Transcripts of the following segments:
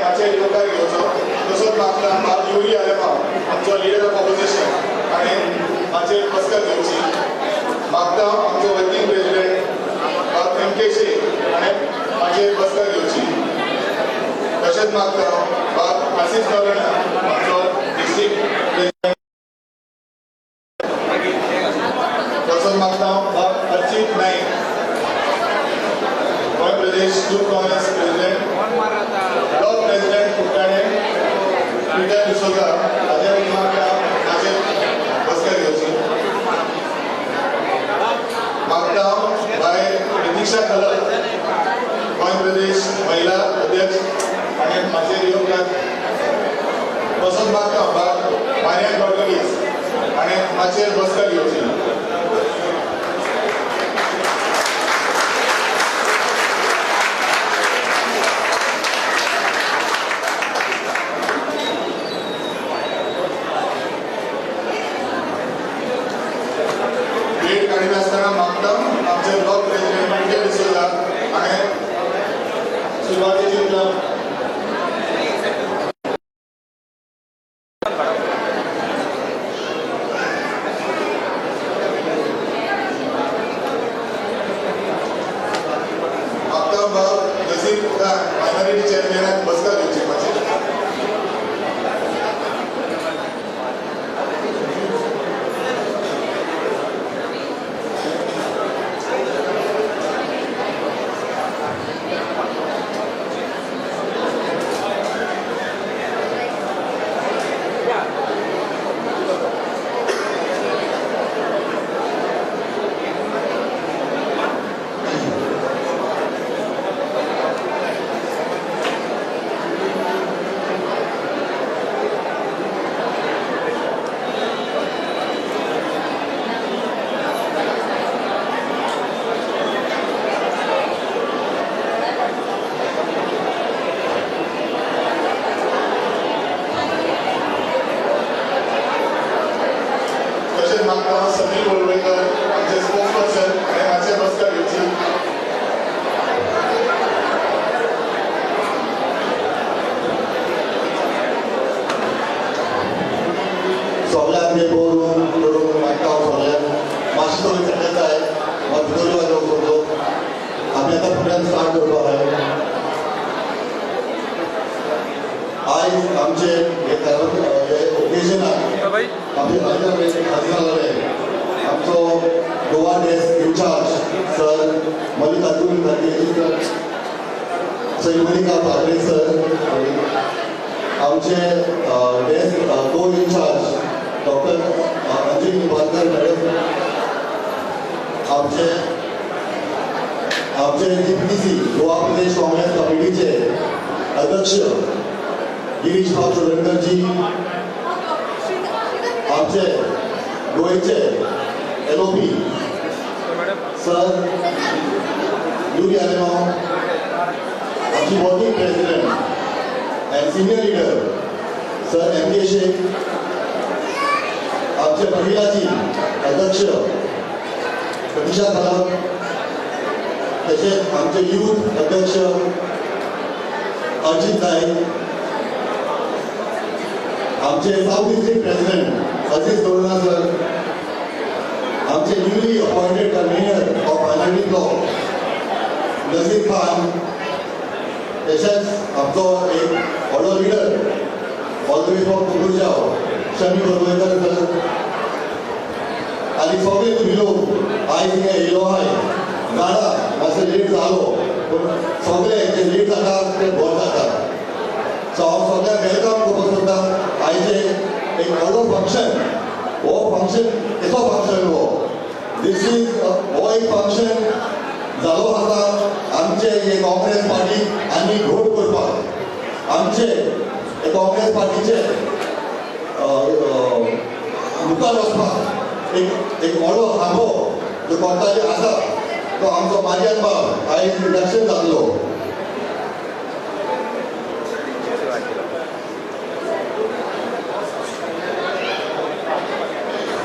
माचेर योगदान घेवचो तसोच मागता बाब युरी आलेमांव आमचो लिडर ऑफ ऑपोजिशन आणि माचेर बसका घेवची मागता आमचो वर्किंग प्रेसिडेंट बाब एम.के. शेख आणि माचेर बसका घेवची तशेंच मागता बाब आशीष नारायण आमचो डिस्ट्रिक्ट प्रेसिडेंट तसोच मागता बाब अर्चित नाईक गोंय प्रदेश youth Congress president block president कुट्टाणे पीटर डिसोजा हाजे मागता हाचेर बसका घेवची मागता बाय प्रतीक्षा कलक गोंय प्रदेश महिला अध्यक्ष आणि माचेर योगदान तसोच मागता बाब मारिया डॉर्गीस आणि माचेर बसका घेवची आमचे ब्लॉक प्रेसिडेंट पीटर डिसोजा आणि सुरुवातीची मायनॉरिटी चेअरमॅनाक बसका घेवची मातशी समीर बोलवेकर आमचे स्पोक्स पर्सन आणि माचेर बसका घेवची सगळ्यांक बोलून करून मागता सगळ्यांक मातशें थोडी सेटल जाय मागीर भितर वाजोवप करतो आमी आतां फुड्यान स्टार्ट करपाक जाय आयज आमचे ओकेजनाक आमचे खासदार आमचो Goa desk incharge sir Mallikarjun Kharge sir सैमनिका पाटले सर आमचे desk co incharge doctor Anjali Nimbalkar madam आमचे DPTC गोवा प्रदेश काँग्रेस कमिटीचे अध्यक्ष गिरीश भाऊ चोडणकरजी आमचे गोयचे LOP सर युरी आलेमांव आमची working president and senior leader sir M.के. शेख आमचे महिलाची अध्यक्ष प्रतीक्षा कलक तसेच आमचे यूथ अध्यक्ष अर्चित नाईक आमचे साउथ डिस्ट्रिक्ट प्रेसिडेंट अजीज दोरना सर आमचे newly appointed convener of minority block Nazir Khan तसेच आमचो एक व्हडलो लिडर ऑलवेज फ्रॉम कुकुरजाव शमी बोरवेकर सर आनी सगळे तुम्ही लोक आयज हिंगा येयलो आहाय गाडा मातसो लेट जालो पूण सगळे जे लेट जाता ते बरो जाता सो हांव सगळ्यांक वेलकम करपाक सोदता आयचे एक व्हडलो फंक्शन हो फंक्शन कसो फंक्शन हो दीस इज हो एक फंक्शन जालो आसा आमचे हे काँग्रेस पार्टी आनी घोट करपाक आमचे काँग्रेस पार्टीचे मुखार वचपाक एक व्हडलो खांबो जो कोर्टाचेर आसा तो आमचो मारियान बाब आयज इलेक्शन जातलो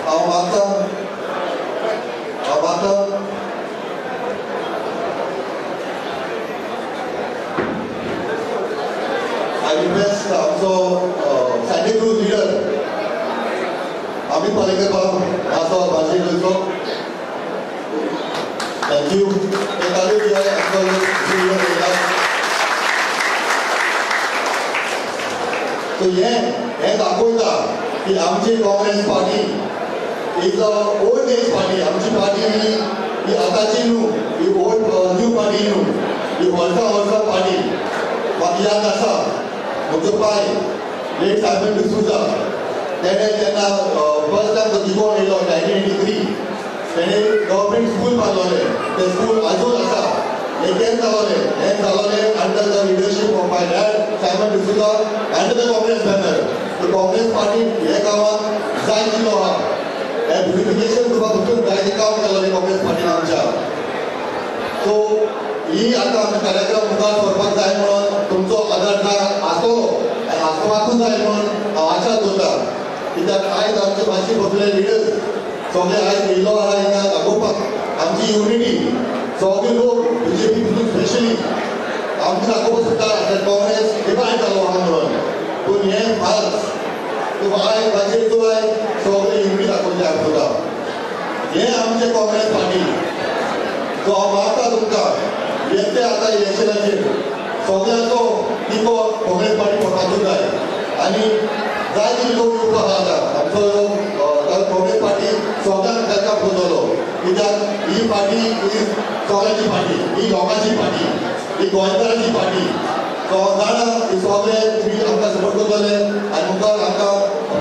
हांव मागता I request also Santa Cruz leader, Amit Palekar Babu, also Bhaji also. Thank you. So हे दाखवता की आमची Congress party is a old age party. आमची पार्टी ही आताची न्हू, ही ओल्ड न्यू पार्टी न्हू, ही वर्सा पार्टी. म्हाका याद आसा म्हजो पाय लेट सायमन डिसूजा तेणे जेन्ना फर्स्ट टायम तो दिगोन येयलो 1983 तेणे गव्हर्मेंट स्कूल बांदलोले. ते स्कूल आजून आसा. हे जालोले under the leadership of my dad Simon D'Souza under the Congress banner. तर काँग्रेस पार्टी हे गांवांत जाय दिलो आहा. हे ब्युटिफिकेशन करपासून जायते काम केलोले काँग्रेस पार्टीन आमच्या. सो ही आतां आमचे कार्यक्रम मुखार व्हरपाक जाय म्हणून तुमचो आदर आसतलो आनी आसपाकूच जाय म्हणून हांव आशा दवरता. कित्याक आयज आमचे मातशे बसले लिडर्स सगळे आयज येयलो आहा हिंगा दाखोवपाक आमची युनिटी. सगळे लोक बीजेपी पसून स्पेशली आमचे दाखोवपाक सोदता काँग्रेस डिवायड जालो आहा म्हणून. पूण हें फाल्स. आयज मातशें तुवें सगळे युनिटी दाखोवची आसता. हें आमचें काँग्रेस पार्टी. सो हांव मागता तुमकां येते आतां इलेक्शनाचेर सगळ्यांचो टिको काँग्रेस पार्टी पडपाकूच जाय. आनी जायते लोक येवपाक आहा आतां. आमचो काँग्रेस पार्टी सगळ्यांक वेलकम करतलो. कित्याक ही पार्टी ही सगळ्यांची पार्टी, ही लोकांची पार्टी, ही गोंयकारांची पार्टी. सो हांव जाणा ही सगळे तुमी आमकां सपोर्ट करतले आनी मुखार आमकां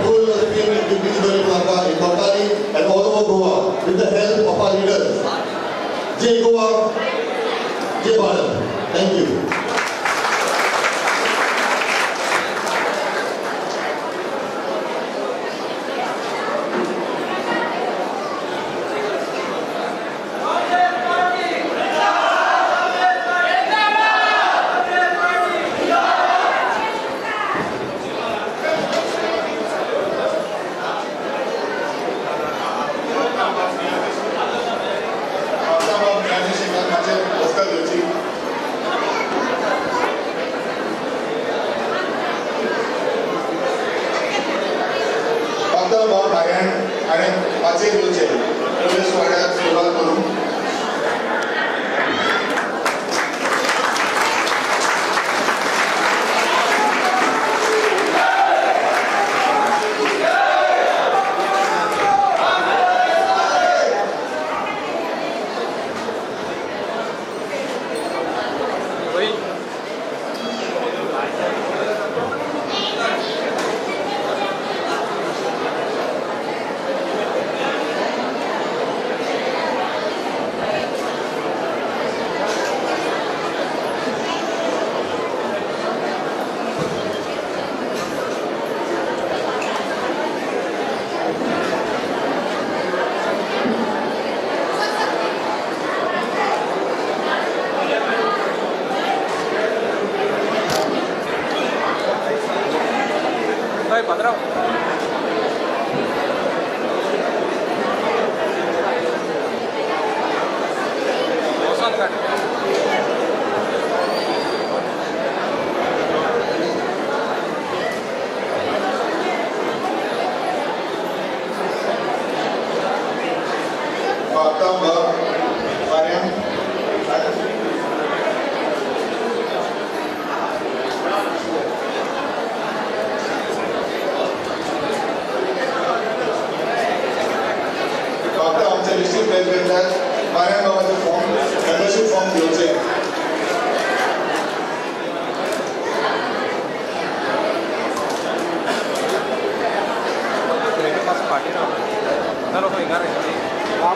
फूल स्पीड डिग्री दितली आमकां in totally and all over Goa with the help of our leaders. जय गोवा, जय भारत. Thank you. आणि पाचही दिवचे प्रवेश सोहळ्यात सुरुवात करू.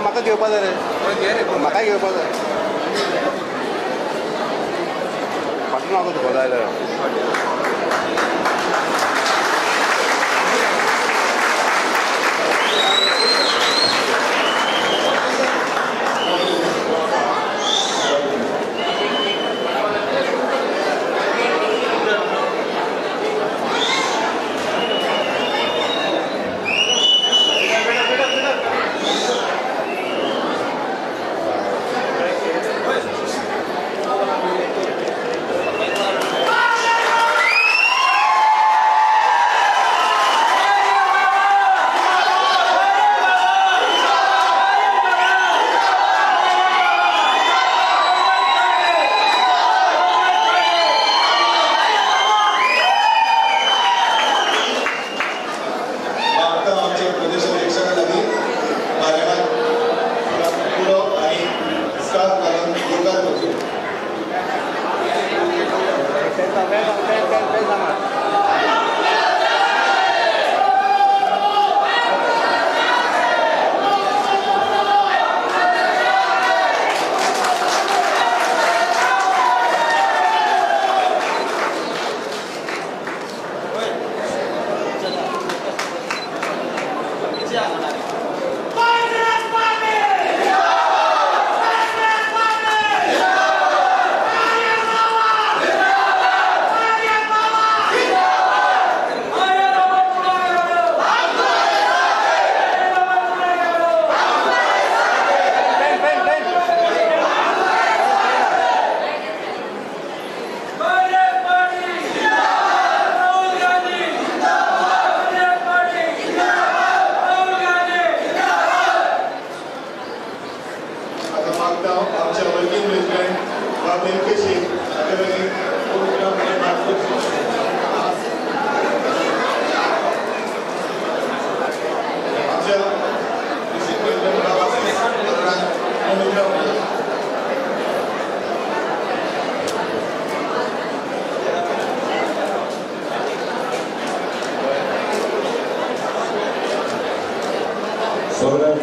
म्हाका घेवपा जाय रे, म्हाका घेवपा जाय. फाटून म्हाका तुका जाय जाल्यार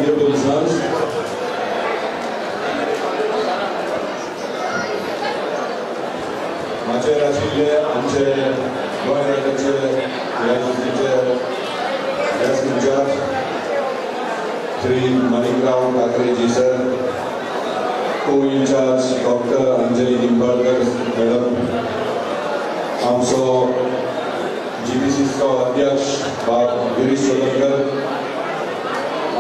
dear listeners. माझे आशिल्ले आमचे गोंय राज्याचे गॅस इंचार्ज श्री माणिकराव ठाकरेजी sir, co incharge doctor Anjali Nimbalkar madam, आमचो GPCचो अध्यक्ष बाब गिरीश चोडणकर,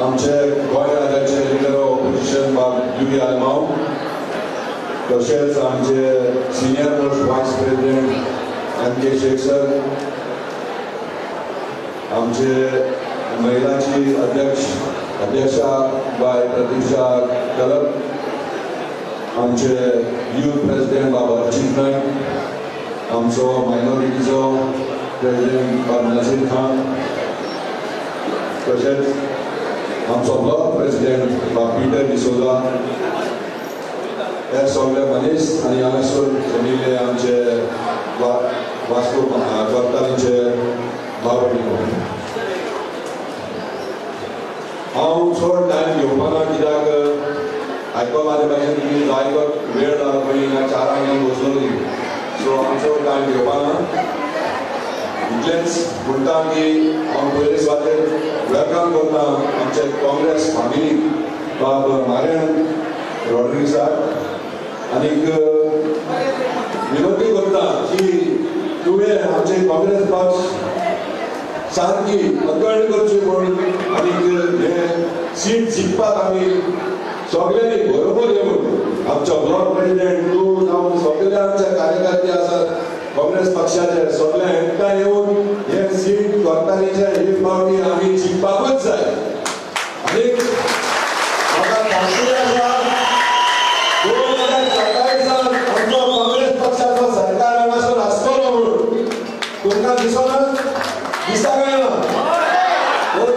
आमचे गोंय राज्याचे लिडर ऑफ ऑपोजिशन बाब युरी आलमाव, तशेंच आमचे senior most vice president MK Shaikh sir, आमचे महिलाची अध्यक्षा बाय प्रतीक्षा कलप, आमचे यूथ प्रेसिडेंट बाब अर्चित नायक, आमचो मायनॉरिटीचो प्रेसिडेंट बाब नसीर खान, तशेंच आमचो ब्लॉक प्रेसिडेंट बाब पीटर डिसोजा, हे सगळे मनीस आनी हांगासर जमिल्ले आमचे वास्को कोर्तालीचे भाव भयणीनो, हांव चड टायम घेवपा ना कित्याक आयकप आले भाशेन तुमी जायतो वेळ जालो पयलीं हांगा 4 वांगडी बसलोली, सो हांव चड टायम घेवपा ना. इतलेंच म्हणटा की हांव पयले सुवातेर वेलकम करता आमचे काँग्रेस फामिली बाब मारियन रॉड्रिग्साक, आनीक विनंती करता की तुवें आमचे काँग्रेस पक्ष सारकी अकळ करची म्हणून आनीक हे सीट जिखपाक आमी सगळ्यांनी बरोबर येवन आमचो ब्लॉक प्रेसिडेंट तूं जावन सगळे आमचे कार्यकर्ते आसात काँग्रेस पक्षाचे सगळे एकठांय येवन हे सीट कोर्तालीचे हे फावटी आमी जिखपाकूच जाय. आनीक म्हाका खात्री आसा 2027 आमचो काँग्रेस पक्षाचो सरकार हांगासर आसतलो म्हणून तुमकां दिसना दिसता काय ना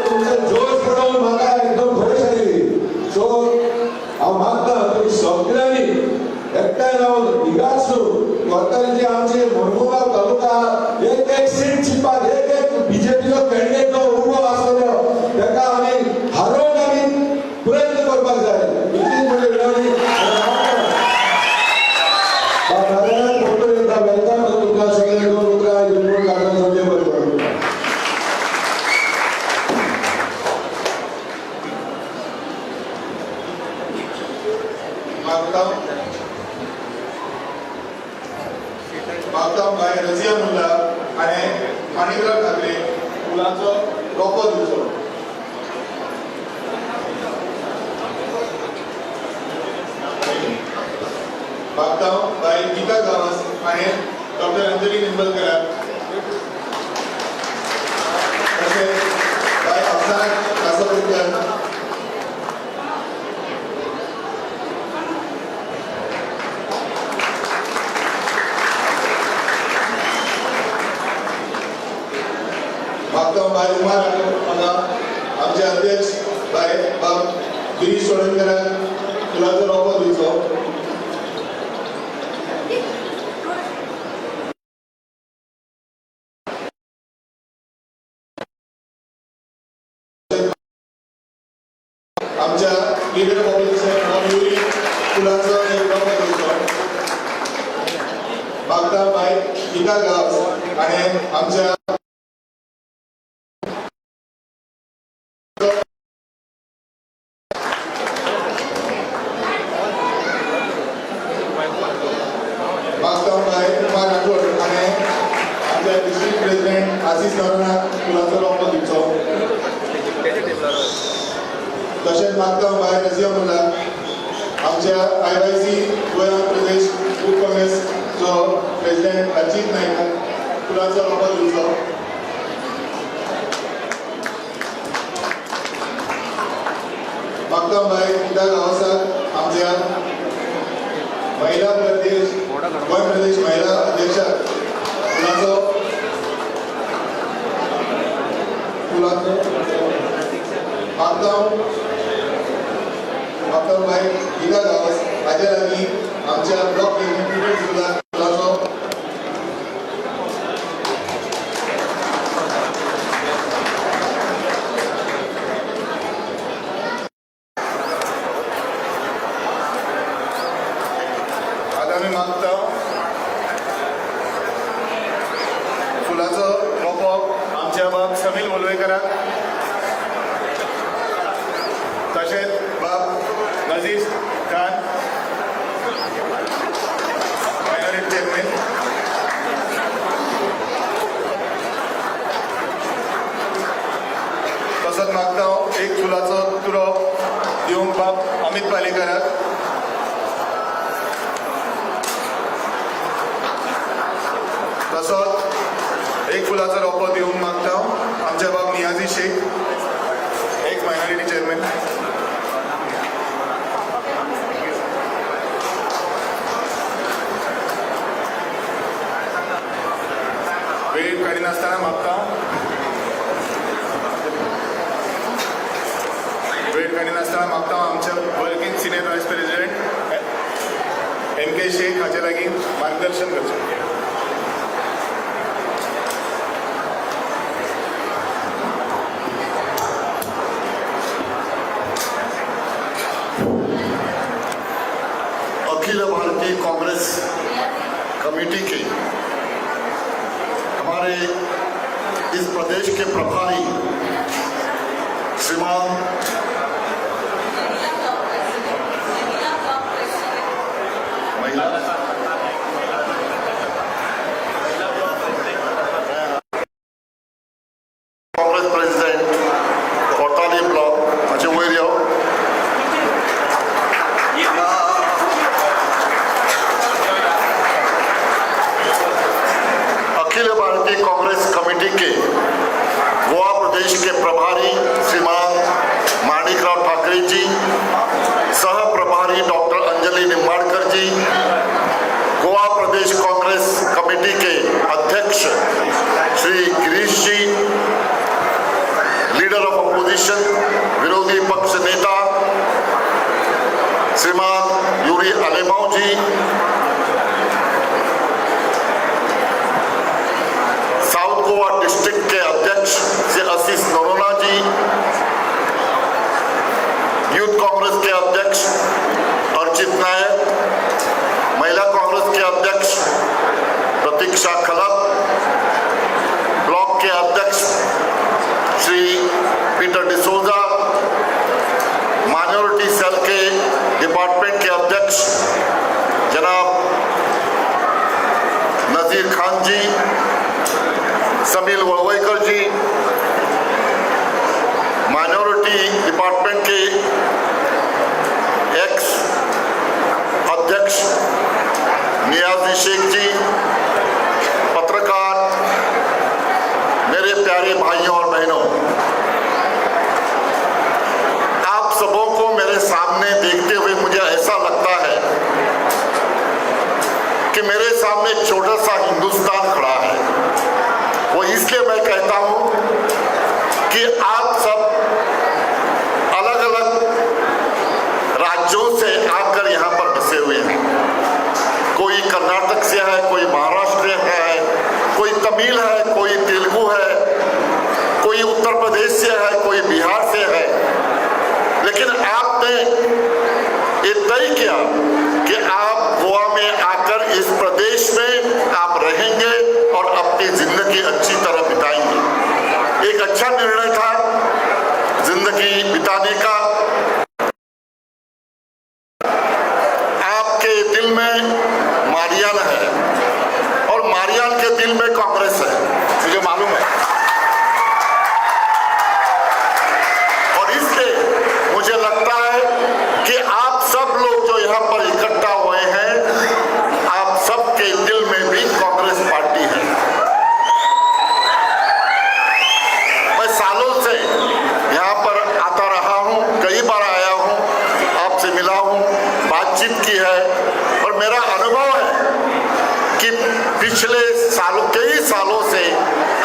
तुमचे जोश पडोवन म्हाका एकदम खोश आयली. सो हांव मागता तुमी सगळ्यांनी एकठांय रावन हिगास कोर्तालीचे आमचे मडगांव तालुका एक सीट जिखपाक एक बीजेपीचो कॅन्डिडेट जो उबो आसतलो ताका आमी हारोवन आमी प्रयत्न करपाक जाय. इतली म्हणजे विनंती वेलकम तुमकां सगळे दोन उतरां घेवन काढून समजे बरोबर मागता बाय रजिया मुल्ला आणि माणिकराव ठाकरे मुलांचो रोपो दिवचो. मागता बाय गीता गावस आणि डॉक्टर अंजली निंबाळकर, तसेच बाय अफसाना कासापूरकर, मागता बाय उमा हांगा आमचे अध्यक्ष बाय बाब गिरीश चोडणकराक फुलांचो रोपो दिवचो. आमच्या लीडर ऑफ ऑपोजिशन युरी फुलांचो एक रोपो दिवचो. मागता बाय गीता गावस आणि आमच्या डिस्ट्रिक्ट प्रेसिडेंट आशिष नरनाक फुलांचो रोपो दिवचो. तशेंच मागता बाय रजिया मुल्ला आमच्या IYC गोंय प्रदेश यूथ काँग्रेसचो प्रेसिडेंट अर्चित नायकाक फुलांचो रोपो दिवचो. मागता बाय गीता गावसाक आमच्या महिला प्रदेश गोंय प्रदेश महिला अध्यक्षाक फुलांचो मागता बाय गीता गावस हाजे लागीं आमच्या ब्लॉक प्रेसिडेंट लोलयेकराक, तशेंच बाब नजीज खान, मायनॉरिटी चेअरमॅन, तसोच मागता हांव एक फुलाचो तुरो दिवंक बाब अमित पालेकराक, तसोच एक फुलाचो रोपो दिवंक मागता हांव आमचे बाब नियाजी शेख, एक मायनॉरिटी चेअरमॅन. वेळ काडिनासतना मागता हांव आमच्या working senior vice president MK Shaikh हाचे लागीं मार्गदर्शन करचें. अखिल भारतीय कांग्रेस कमेटी के हमारे इस प्रदेश के प्रभारी श्रीमान महिला कांग्रेस प्रेसिडेंट कोर्ताली ब्लॉक हाचे वयर यो. अखिल भारतीय कांग्रेस कमेटी के गोवा प्रदेश के प्रभारी श्रीमान माणिकराव ठाकरे जी, सह प्रभारी डॉक्टर अंजलि निम्बाड़कर जी, गोवा प्रदेश कांग्रेस कमेटी के अध्यक्ष श्री गिरीश जी, लीडर ऑफ अपोजिशन विरोधी पक्ष नेता श्रीमान यूरी अलेमाऊ जी, साउथ गोवा डिस्ट्रिक्ट के अध्यक्ष श्री आशीष नरोला जी, यूथ कांग्रेस के अध्यक्ष अर्चित नायक, महिला कांग्रेस के अध्यक्ष प्रतीक्षा खलप, ब्लॉक के अध्यक्ष श्री पीटर डिसोजा, माइनॉरिटी सेल के डिपार्टमेंट के अध्यक्ष जनाब नजीर खान जी, समील वळवयकर जी, माइनॉरिटी डिपार्टमेंट के एक्स अध्यक्ष नियाजी शेख जी, पत्रकार, मेरे प्यारे भाइयों और बहनों, आप सबों को मेरे सामने देखते हुए मुझे ऐसा लगता है कि मेरे सामने एक छोटा सा हिंदुस्तान खड़ा है. वो इसलिए मैं कहता हूं कि आप सब अलग अलग राज्यों से आकर यहाँ पर बसे हुए हैं. कोई कर्नाटक से है, कोई महाराष्ट्र है, कोई तमिल है, कोई तेलुगु है, कोई उत्तर प्रदेश से है, कोई बिहार से है. लेकिन आपने ये तय किया कि आप गोवा में आकर इस प्रदेश में आप रहेंगे और अपनी जिंदगी अच्छी तरह बिताएंगे. एक अच्छा निर्णय था जिंदगी बिताने का. आपके दिल में मारियान है और मारियान के दिल में कांग्रेस है, मुझे मालूम है. और इसलिए मुझे लगता है कि आप सब लोग जो यहाँ पर इकट्ठा हुए हैं, आप सबके दिल में भी कांग्रेस पार्टी है. मैं सालों से यहाँ पर आता रहा हूँ, कई बार आया हूँ, आपसे मिला हूँ, बातचीत की है और मेरा अनुभव है कि पिछले सालों कई सालों से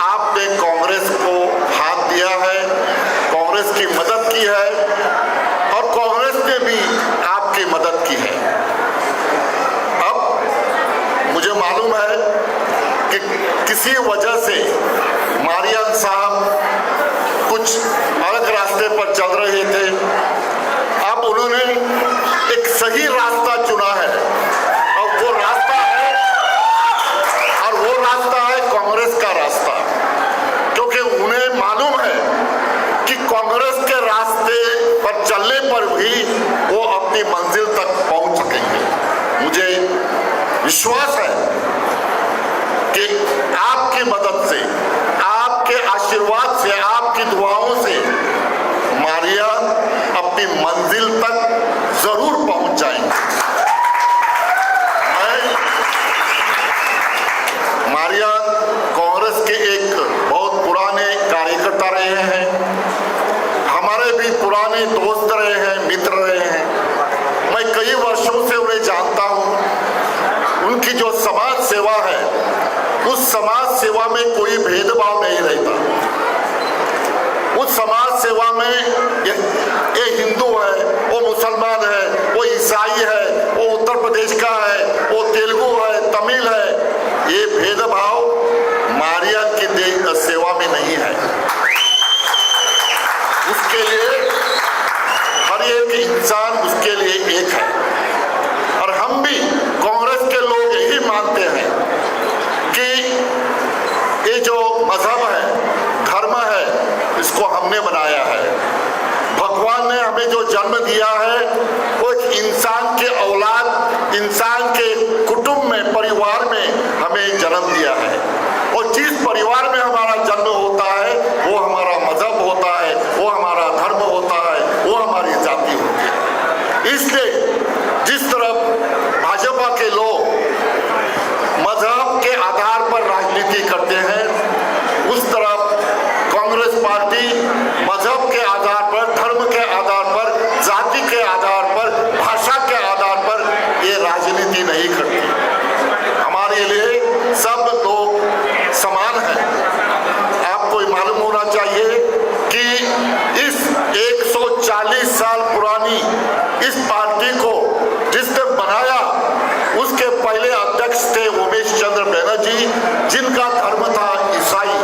आपने कांग्रेस को हाथ दिया है, कांग्रेस की मदद की है और कांग्रेस ने भी आपकी मदद की है. अब मुझे मालूम है कि किसी वजह से मारियान साहब कुछ अलग रास्ते पर चल रहे थे. अब उन्होंने एक सही रास्ता चुना है और वो रास्ता है कांग्रेस का रास्ता, क्योंकि उन्हें मालूम है ही वो अपनी मंजिल तक पहुंच सकेंगे। मुझे विश्वास है कि आपकी मदद से, आपके आशीर्वाद से, आपकी दुआओं से मारियान अपनी मंजिल तक जरूर पहुंच जाएंगे। मारियान कांग्रेस के एक बहुत पुराने कार्यकर्ता रहे हैं, हमारे भी पुराने दोस्त रहे हैं, मित्र रहे हैं। मैं कई वर्षों से उन्हें जानता हूं। उनकी जो समाज सेवा है, उस समाज सेवा में कोई भेदभाव नहीं रहता। उस समाज सेवा में ये हिंदू है, वो मुसलमान है, वो ईसाई है, वो उत्तर प्रदेश का है, वो तेलुगु है, तमिल है, ये भेदभाव मारियान की सेवा में नहीं है। उसके लिए हर एक इंसान उसके लिए एक है। और हम भी कांग्रेस के लोग यही मानते हैं कि ये जो मजहब है, धर्म है, इसको हमने बनाया है। भगवान ने हमें जो जन्म दिया है वो एक इंसान के औलाद, इंसान के कुटुंब में, परिवार में हमें जन्म दिया है। और जिस परिवार में हमारा जन्म होता है वो हमारा मजहब होता है, वो हमारा धर्म होता है, वो हमारी जाति होती है। इसलिए जिस तरफ भाजपा के लोग मजहब के आधार पर राजनीति करते हैं, उस तरफ कांग्रेस पार्टी मजहब के आधार पर, धर्म के आधार पर, जाति के आधार पर, भाषा के आधार पर ये राजनीति नहीं करती। हमारे लिए सब लोग समान हैं। आपको मालूम होना चाहिए कि इस 140 साल पुरानी इस पार्टी को जिसने बनाया, उसके पहले अध्यक्ष थे उमेश चंद्र बनर्जी, जिनका धर्म था ईसाई।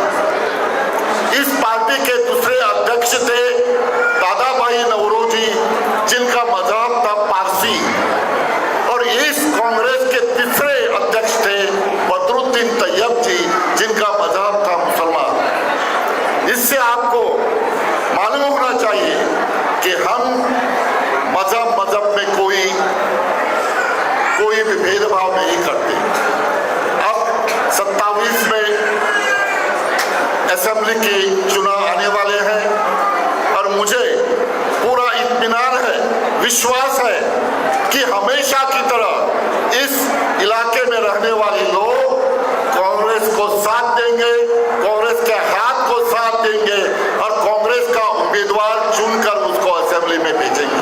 इस पार्टी के दूसरे अध्यक्ष थे दादा भाई नौरोजी, जिनका मजहब था पारसी। और इस कांग्रेस के तीसरे अध्यक्ष थे बदरुद्दीन तैयब जी, जिनका मजहब था मुसलमान। इससे आपको मालूम होना चाहिए कि हम मजहब में कोई भी भेदभाव नहीं करते। अब 27 में असेंबली के चुनाव आने वाले हैं और मुझे पूरा इत्मीनान है, विश्वास है कि हमेशा की तरह इस इलाके में रहने वाले लोग कांग्रेस को साथ देंगे, कांग्रेस के हाथ को साथ देंगे और कांग्रेस का उम्मीदवार चुनकर उसको असेंबली में भेजेंगे।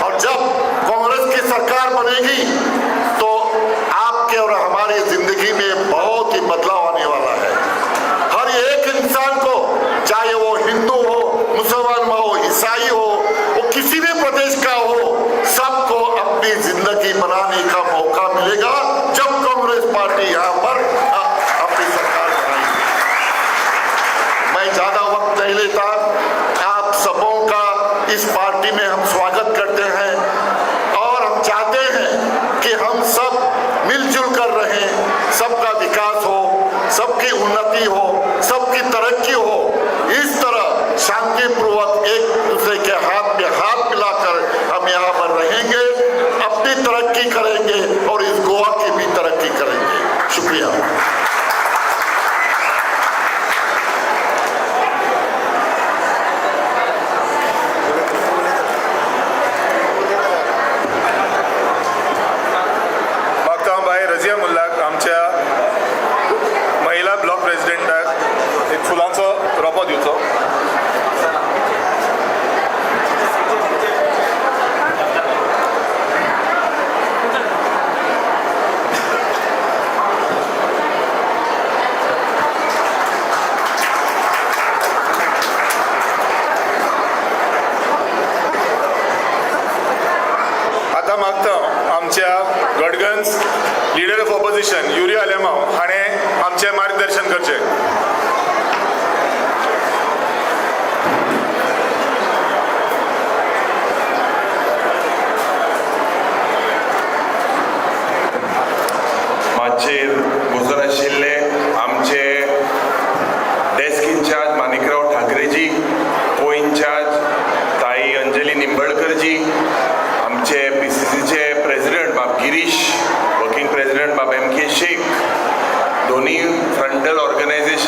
और जब कांग्रेस की सरकार बनेगी तो आपके और हमारी जिंदगी में बहुत ही बदलाव आने वाला है। हर एक इंसान को, चाहे वो हिंदू हो, मुसलमान हो, ईसाई हो, वो किसी भी प्रदेश का हो, सबको अपनी जिंदगी बनाने का मौका मिलेगा जब कांग्रेस पार्टी यहाँ पर अपनी सरकार बनाएगी। मैं ज्यादा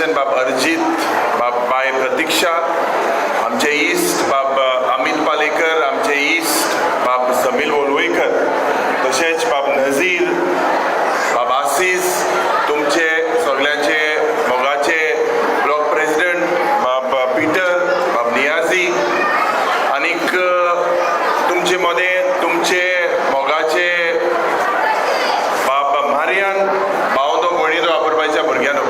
कॉर्पोरेशन बाब अरजीत बाब बाय प्रतीक्षा, आमचे ईस्ट बाब अमित पालेकर, आमचे ईस्ट बाब समील वळवयकर, तशेंच बाब नजीर, बाब आसीस, तुमचे सगळ्यांचे मोगाचे ब्लॉक प्रेसिडेंट बाब पीटर, बाब नियाजी, आनीक तुमचे मदें तुमचे मोगाचे बाब मारियान, बावदो भोणीदो वापरपाच्या भुरग्यांनो,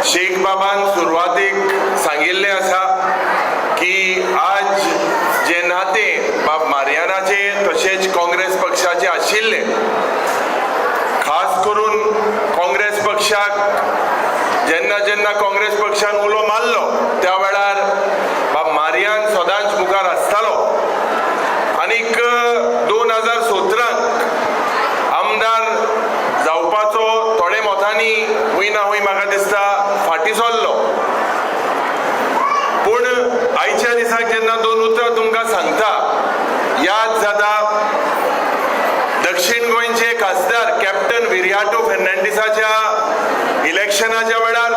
शेख बाबान सुरवातीक सांगिल्लें आसा की आज जे नाते बाब मारियानाचे तशेंच काँग्रेस पक्षाचे आशिल्ले, खास करून काँग्रेस पक्षाक जेन्ना जेन्ना काँग्रेस पक्षान उलो मारलो त्या वेळार बाब मारियान सदांच मुखार आसतालो, आनीक 2017 आमदार जावपाचो थोडे मोतांनी हूंय ना हूंय म्हाका दिसता फाटीं सरलो, पूण आयच्या दिसाक जेन्ना 2 उतरां तुमकां सांगता, याद जाता दक्षिण गोंयचे खासदार कॅप्टन विरियाटो फेर्नांडीसाच्या इलेक्शनाच्या वेळार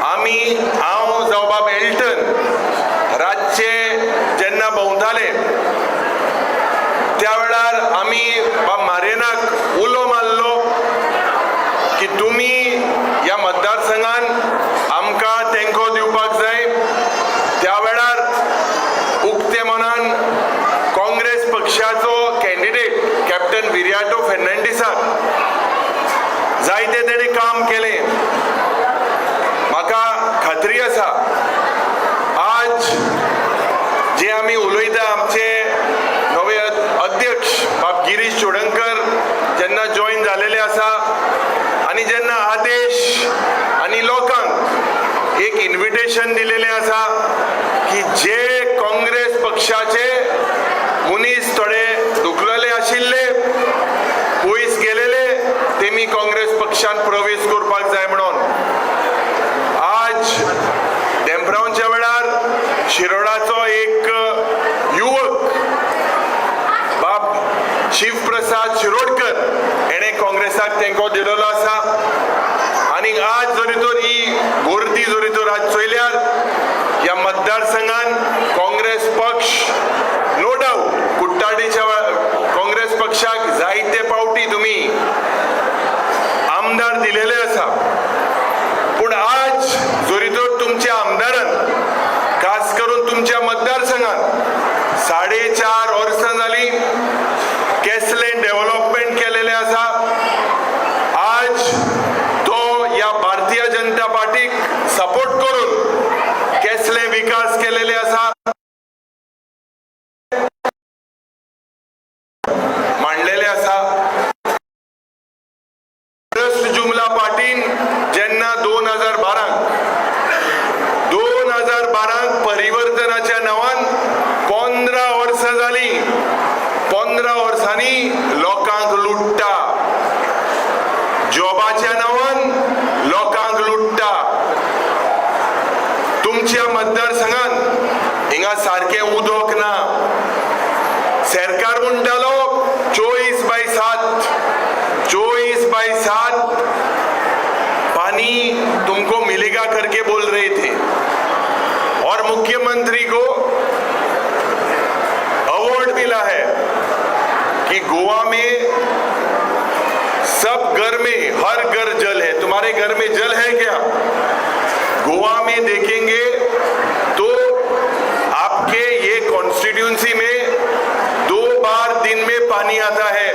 हांव जावं बाब एल्टन रातचे जेन्ना भोंवताले त्या वेळार आमी बाब मारियानाक उलो मारलो की तुमी ह्या मतदारसंघान आमकां तेंको दिवपाक जाय। त्या वेळार उक्ते मनान काँग्रेस पक्षाचो कॅन्डिडेट कॅप्टन विरियाटो फेर्नांडीसाक जायते तेणें काम केलें। म्हाका खात्री आसा आज जे आमी उलयता आमचे नवे अध्यक्ष बाब गिरीश चोडणकर जेन्ना जॉयन जालेले आसा आनी जेन्ना आदेश आनी लोकांक एक इन्विटेशन दिलेलें आसा की जे काँग्रेस पक्षाचे मनीस थोडे दुखलेले आशिल्ले, पयस गेलेले, तेमी काँग्रेस पक्षान प्रवेश करपाक जाय म्हणून आज डेंपरावच्या वेळार शिरोडाचो एक युवक बाब शिवप्रसाद शिरोडकर हेणे काँग्रेसाक तेंको दिलेलो आसा, आनी आज जरी तर ही गर्दी जरी तर आज चयल्यार ह्या मतदारसंघान काँग्रेस पक्ष नो डाऊट कुट्टाडीच्या काँग्रेस पक्षाक जायते पावटी तुमी आमदार दिलेले आसा, पूण आज जरी तर तुमच्या आमदारान खास करून तुमच्या मतदारसंघात 4.5 वर्सां जाली कसलें डेव्हलपमेंट केलेलें आसा, आज तो ह्या भारतीय जनता पार्टीक सपोर्ट करून कसले विकास केलेले आसा मांडलेले आसा। जुमला पाटील जेन्ना 2012 परिवर्तनाच्या नावान 15 वर्सां जाली, 15 वर्सांनी लोकांक लुट्टा, जॉबाच्या नावान लोकांक लुट्टा। तुमच्या मतदारसंघात हिंगा सारखे उदक ना, सरकार म्हणटालो 24/7 पानी तुमको मिलेगा करके बोल रहे थे, और मुख्यमंत्री को अवार्ड मिला है कि गोवा में सब घर में हर घर जल है। तुम्हारे घर में जल है क्या? गोवा में देखेंगे तो आपके ये कॉन्स्टिट्यूंसी में 2 बार दिन में पानी आता है।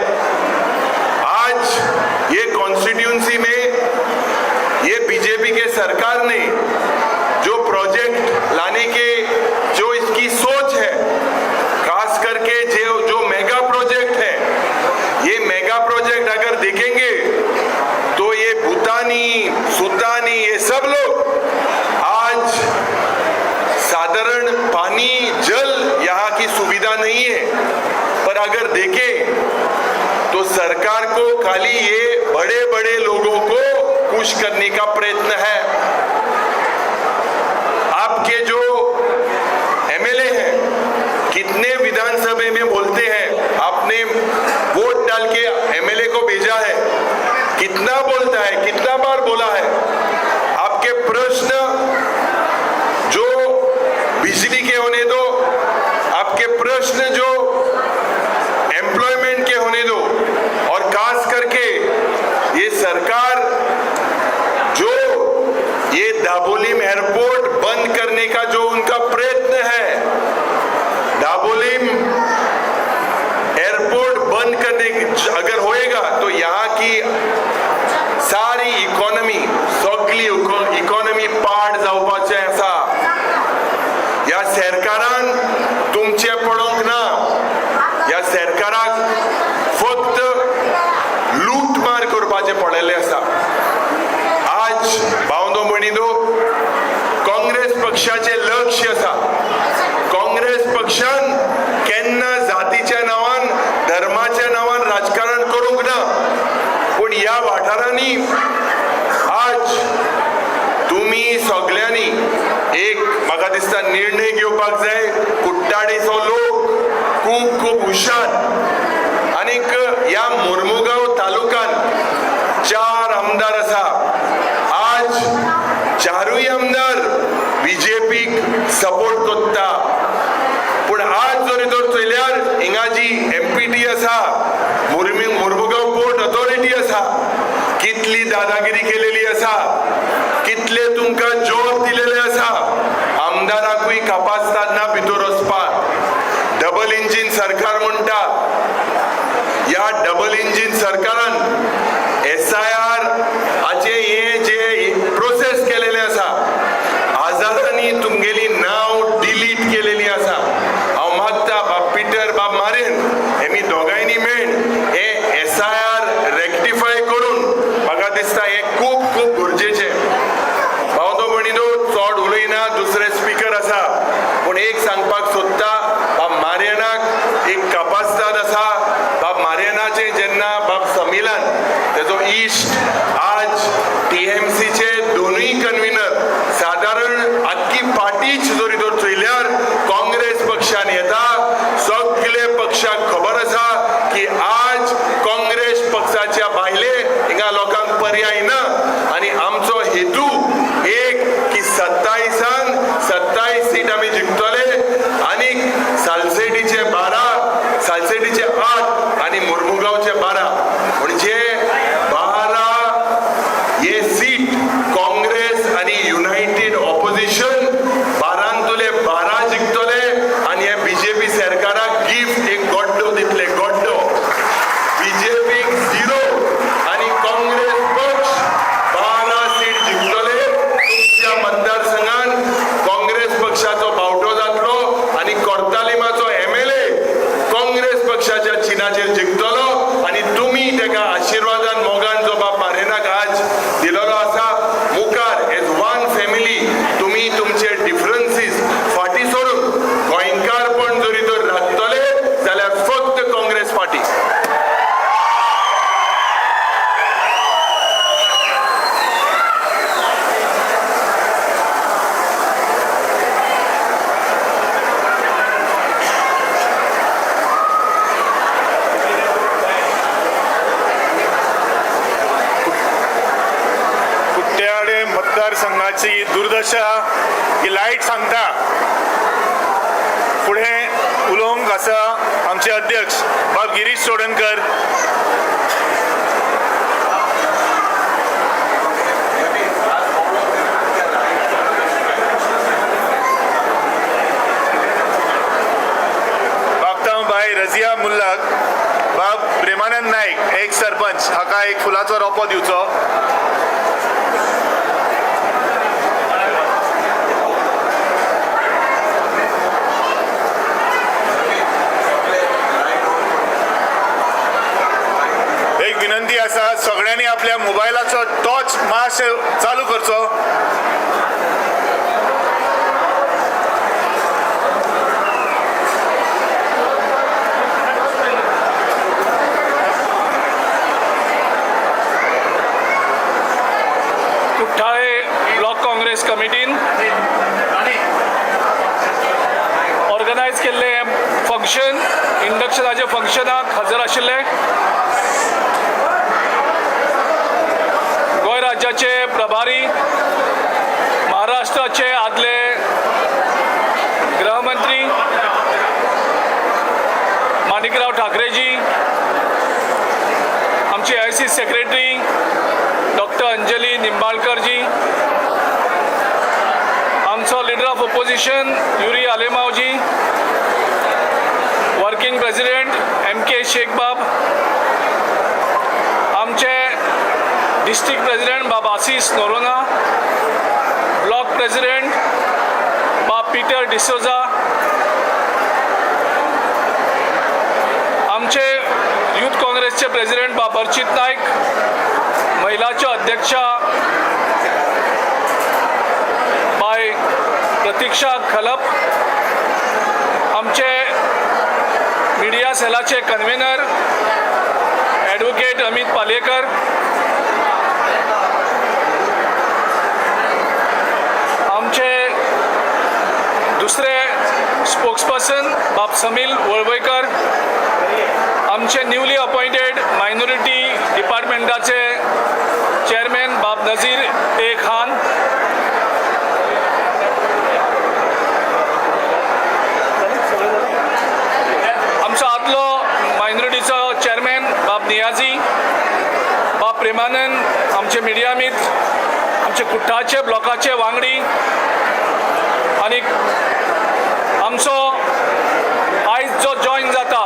आज ये कॉन्स्टिट्यूंसी में ये बीजेपी के सरकार ने जो प्रोजेक्ट लाने के जो इसकी सोच है, खास करके जो मेगा प्रोजेक्ट है, ये मेगा प्रोजेक्ट अगर देखेंगे तो ये भूटानी सुल्तानी ये सब लोग आज साधारण पानी जल यहाँ की सुविधा नहीं है, पर अगर देखें तो सरकार को खाली ये बड़े बड़े लोगों को खुश करने का प्रयत्न है। आपके जो एमएलए हैं कितने विधानसभा में बोलते हैं, आपने वोट डाल के एमएलए को भेजा है, कितना बोलता है, कितना सगळी इकॉनॉमी पाड जावपाचें आसा. ह्या सरकारान तुमचे पडोवंक ना. ह्या सरकाराक फक्त लूटमार करपाचें पडलेलें आसा. आज भावंदो भयणीनो, काँग्रेस पक्षाचें लक्ष आसा. काँग्रेस पक्षान केन्ना जातीच्या नांवान धर्माच्या नांवान राजकारण करूंक ना. पूण ह्या वाठारांनी आज तुम्ही सगळ्यांनी एक म्हाका दिसता निर्णय घेवपाक जाय. कुट्टाडीचो लोक खूब खूब हुशार आनीक ह्या मुर्मुगांव तालुक्यात 4 आमदार आसा. आज 4य आमदार बीजेपीक सपोर्ट करता. पूण आज जरी तर चयल्यार हिंगा जी MPT आसा, मुर्मुगांव पोर्ट ऑथॉरिटी आसा, कितली दादागिरी केलेली आसा, कितले तुमकां जॉब दिलेले आसा. आमदाराकूय कापासतात ना भितर वचपाक. डबल इंजिन सरकार म्हणटा. ह्या डबल इंजिन सरकारान SIR हाचे हे जे प्रोसेस केलेले आसा, हजारांनी तुमगेली नांव डिलीट केलेली आसा. हांव मागता बाब पिटर बाब मारेन हेमी दोगांयनी मेळून हे SIR रेक्टिफाय करून म्हाका दिसता हे खूब खूब गरजेचें. भावंदो भयणीनो, चड उलयना, दुसरे स्पीकर आसा. पूण एक सांगपाक सोदता, बाब मारियानाक एक कापासदाद आसा. बाब मारियानाचे जेन्ना बाब समिलान तेजो इश्ट आज TMCचे दोनूय कन्व्हिनर सादारण आख्खी पार्टीच जरी तर चयल्यार काँग्रेस पक्षान येता. सगळे पक्षाक खबर आसा की आज काँग्रेस पक्षाच्या भायले हिंगा लोकांक पर्याय ना. आनी आमचो हेतू एक की 27 सीट आमी जिखतले आनीक सालसेटीचे 12, सालसेटीचे 8 आनी मुर्मुगांवचे 12 म्हणजे 12 हे सीट काँग्रेस आनी युनायटेड ऑपोजिशन 12 जिखतले आनी हे बीजेपी सरकाराक गिफ्ट एक गड्डो दितले. गड्डो बीजेपीक 0 आनी काँग्रेस पक्ष 12 सीट जिखतले. तुमच्या मतदारसंघान काँग्रेस पक्षाचो बावटो जातलो आनी कोर्तालिमाचो MLA काँग्रेस पक्षाच्या चिनाचेर जिखतलो आनी तुमी तेका आशिर्वादान मोगान जो बाब मारेनाक आज दिलेलो आसा. मुखार एज वन फॅमिली तुमी तुमचे डिफरन्सीस फाटी सोडून गोंयकारपण जरी तर राखतले जाल्यार फक्त काँग्रेस पार्टी. कुट्ट्याडे मतदारसंघाची दुर्दशा ही लायट सांगता. फुडें उलोवंक आसा आमचे अध्यक्ष बाब गिरीश चोडणकर. बागतां बाय रजिया मुल्लाक बाब प्रेमानंद नायक एक सरपंच हाका एक फुलाचो रोपो दिवचो. एक विनंती आसा, सगळ्यांनी आपल्या मोबायलाचो टॉर्च मातशें चालू करचो. कुट्टाळे ब्लॉक काँग्रेस कमिटीन ऑर्गनायज केल्ले फंक्शन, इंडक्शनाच्या फंक्शनाक हजर आशिल्ले गोंय राज्याचे प्रभारी, महाराष्ट्राचे आदले गृहमंत्री माणिकराव ठाकरेजी, आमचे IC सेक्रेटरी डॉक्टर अंजली निंबाळकरजी, आमचो लीडर ऑफ ऑपोजिशन युरी आलेमावजी, वर्किंग प्रेसिडेंट MK शेखबाब, आमचे डिस्ट्रिक्ट प्रेसिडेंट बाब आशीष नोरोना, ब्लॉक प्रेसिडेंट बाब पीटर डिसोजा, आमचे यूथ काँग्रेसचे प्रेसिडेंट बाब अर्चित नाईक, महिलाच्या अध्यक्षा बाय प्रतीक्षा खलप, आमचे मीडिया सेलाचे कन्व्हेनर ॲडव्होकेट अमित पालेकर, आमचे दुसरे स्पोक्सपर्सन बाब समील वळवयकर, आमचे न्यूली अपॉइंटेड मायनॉरिटी डिपार्टमेंटाचे चेअरमॅन बाब नजीर ए खान, आमचो आदलो मायनॉरिटीचो चेअरमॅन बाब नियाजी, बाब प्रेमानंद, आमचे मिडिया मित्र, आमचे कुट्टाचे ब्लॉकाचे वांगडी, आनी आमचो आयज जो जॉईन जाता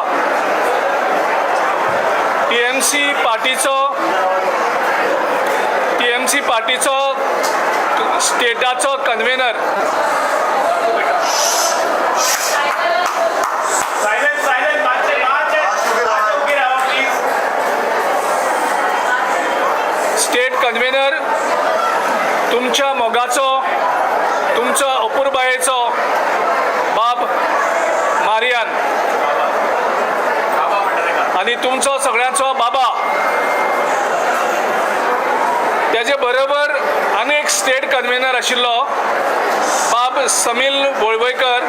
टीएमसी पार्टीचो स्टेटाचो कन्व्हेनर स्टेट कन्व्हेनर तुमच्या मोगाचो, तुमचो अपूर्बायेचो बाब मारियान आणि तुमचो सगळ्यांचो बाबा, त्याचे बरोबर अनेक स्टेट कन्व्हेनर आशिल्लो बाब समील वळवयकर.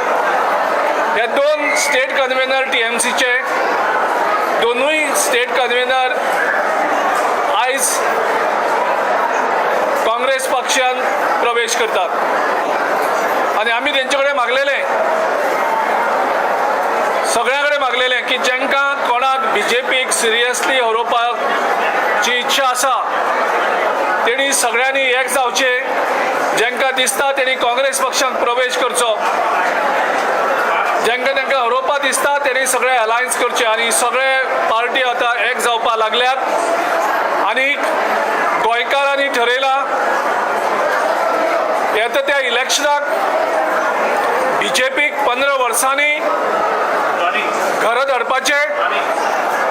हे दोन स्टेट कन्व्हेनर टीएमसीचे, दोनूय स्टेट कन्व्हेनर आयज काँग्रेस पक्षान प्रवेश करतात आणि आम्ही त्यांचे कडेन मागलेले, सगळ्यां कडेन मागलेले की जेंकां कोणाक बीजेपीक सिरियसली व्हरोवपाची इच्छा आसा तेणी सगळ्यांनी एक जावचे, जेंकां दिसता तेणी काँग्रेस पक्षांत प्रवेश करचो, जेंकां तांकां व्हरोवपा दिसता तेणी सगळे अलायन्स करचे आनी सगळे पार्टी आतां एक जावपा लागल्यात. आनी गोंयकारांनी ठरयलां येता त्या इलेक्शनाक बीजेपीक 15 वर्सांनी घरा धाडपाचे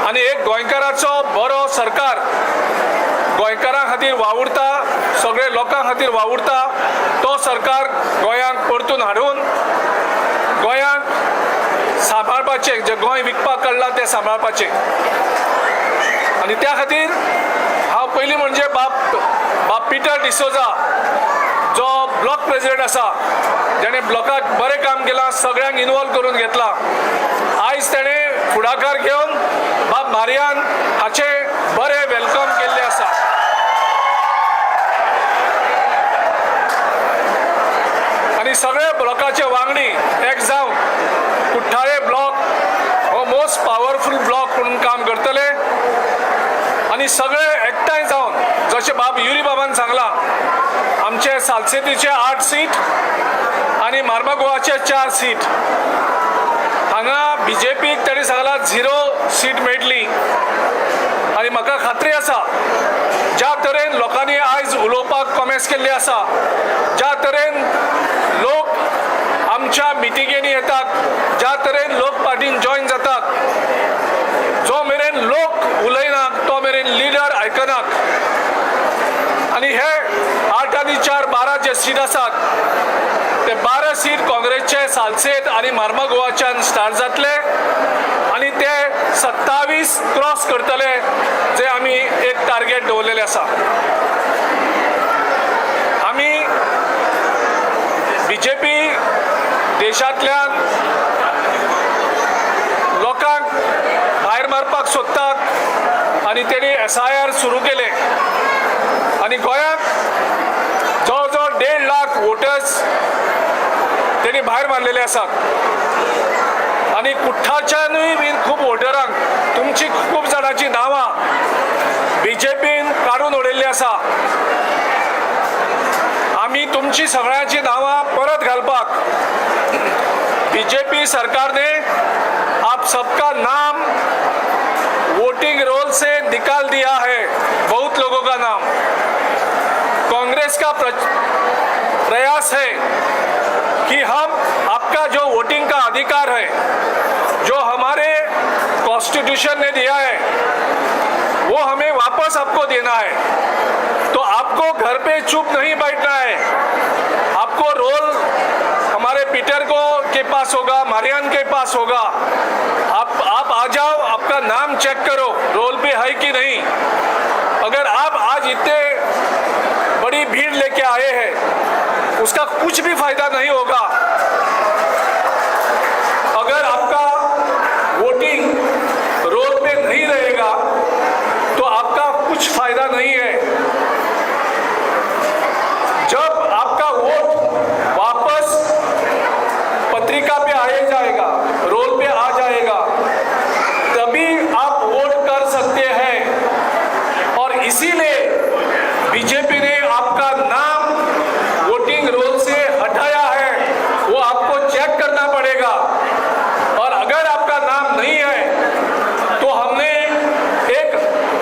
आनी एक गोंयकाराचो बरो सरकार गोंयकारां खातीर वावुरता, सगळे लोकां खातीर वावुरता, तो सरकार गोंयांक परतून हाडून गोंयांक सांबाळपाचें, जे गोंय विकपाक काडलां तें सांबाळपाचें. आनी त्या खातीर हांव पयलीं म्हणजे बाब पीटर डिसोजा जो ब्लॉक प्रेसिडेंट आसा, जेणे ब्लॉकाक बरें काम केलां, सगळ्यांक इन्वॉल्व करून घेतला. आयज तेणें फुडाकार घेवन बाब मारियान हाचे बरें वेलकम केल्लें आसा. आनी सगळे ब्लॉकाचे वांगडी एक जावन कुठ्ठाळे ब्लॉक हो मोस्ट पॉवरफुल ब्लॉक म्हणून काम करतले आनी सगळे एकठांय जावन जशें बाब युरी बाबान सांगलां, आमचे सालसेतीचे 8 सीट आनी मार्मागोवाचे 4 सीट. हांगा बीजेपीक ताणी सांगलां 0 सीट मेळटली आनी म्हाका खात्री आसा ज्या तरेन लोकांनी आयज उलोवपाक कॉमेस केल्ली आसा, ज्या तरेन लोक आमच्या मिटिंगेनी येतात, ज्या तरेन लोक पार्टीन जॉईन जातात, जो मेरेन लोक उलयनात तो मेरेन लिडर आयकनात. आनी हे 8 आनी 4 12 जे सीट आसात ते 12 सीट काँग्रेसचे सालसेत आनी मार्मागोवाच्यान स्टार्ट जातले आनी ते 27 क्रॉस करतले, जे आमी एक टार्गेट दवरलेले आसा. आमी बीजेपी देशांतल्यान लोकांक भायर मारपाक सोदतात आनी तेणी SIR सुरू केले आनी गोंयांत जवळ जवळ 1.5 लाख वोटर्स तेणी भायर मारलेले आसात. आनी कुठ्ठाच्यानूय बीन खूब वोटरांक तुमची खूब जाणांची नांवां बीजेपीन काडून उडयल्ली आसा. आमी तुमची सगळ्यांची नांवां परत घालपाक बीजेपी सरकारने आप सबका नाम वोट वोटिंग रोल से निकाल दिया है बहुत लोगों का नाम। कांग्रेस का प्रयास है कि हम आपका जो वोटिंग का अधिकार है, जो हमारे कॉन्स्टिट्यूशन ने दिया है, वो हमें वापस आपको देना है। तो आपको घर पे चुप नहीं बैठना है, आपको रोल हमारे पीटर को के पास होगा, मारियान के पास होगा। आप आ जाओ, आपका नाम चेक करो रोल पे है कि नहीं। अगर आप आज इतने बड़ी भीड़ लेके आए हैं, उसका कुछ भी फायदा नहीं होगा। अगर आपका वोटिंग रोल पे नहीं रहेगा तो आपका कुछ फायदा नहीं है। जब आपका वोट वापस पत्रिका पे आ जाएगा, रोल पे आ जाएगा, तभी आप वोट कर सकते हैं। और इसीलिए बीजेपी ने आपका नाम वोटिंग रोल से हटाया है, वो आपको चेक करना पड़ेगा। और अगर आपका नाम नहीं है तो हमने एक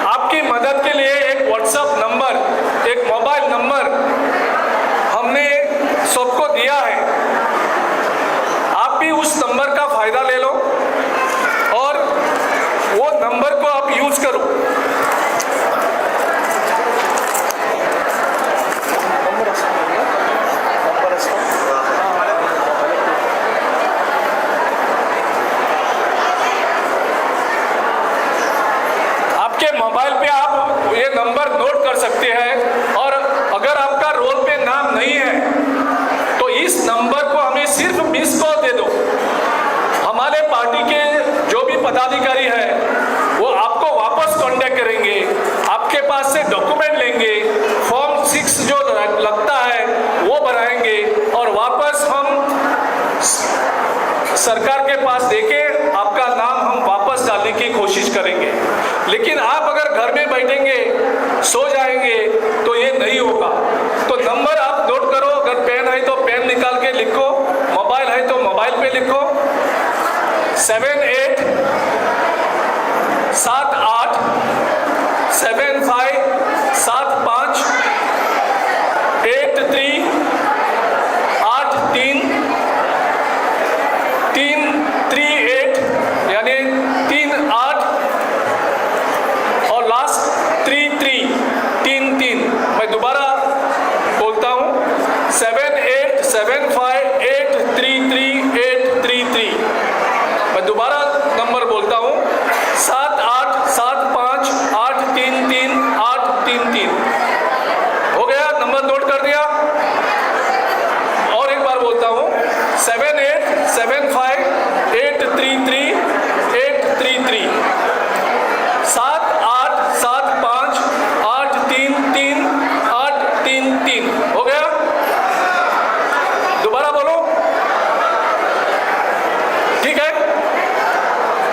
आपकी मदद के लिए एक व्हाट्सएप नंबर, एक मोबाइल नंबर हमने सबको दिया है। आप भी उस नंबर का फायदा ले लो और वो नंबर को आप यूज करो। आपके मोबाइल पे आप ये नंबर नोट कर सकते हैं। और अगर आपका रोल पे नाम नहीं है तो इस नंबर को हमें सिर्फ मिस कॉल दे दो। हमारे पार्टी के जो भी पदाधिकारी है वो आपको वापस कांटेक्ट करेंगे, आपके पास से डॉक्यूमेंट लेंगे, फॉर्म 6 जो लगता है वो बनाएंगे और वापस हम सरकार के पास देके आपका नाम हम वापस डालने की कोशिश करेंगे। लेकिन आप अगर घर में बैठेंगे, सो जाएंगे तो ये नहीं होगा। तो नंबर आप नोट करो, अगर पेन है तो पेन निकाल के लिखो, मोबाइल है तो मोबाइल पे लिखो। 78 78 75 75 83 83 338 यानी 38 और लास्ट 33 33। मैं दोबारा बोलता हूँ 78 75 833 833। मैं दोबारा नंबर बोलता हूँ 78 75 833 833। हो गया? नंबर नोट कर दिया? और एक बार बोलता हूँ 78 75 833 833 78 75 833 833। हो गया? दोबारा बोलो, ठीक है?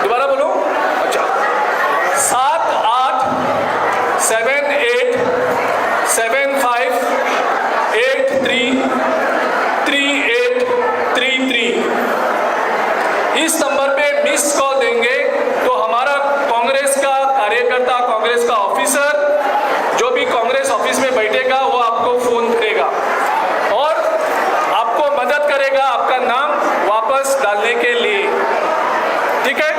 दोबारा बोलो। अच्छा, 78 78 75 83 3833। इस नंबर पे मिस कॉल देंगे तो हमारा कांग्रेस का कार्यकर्ता, कांग्रेस का ऑफिसर जो भी कांग्रेस ऑफिस में बैठेगा वो आपको फोन करेगा और आपको मदद करेगा आपका नाम वापस डालने के लिए। ठीक है?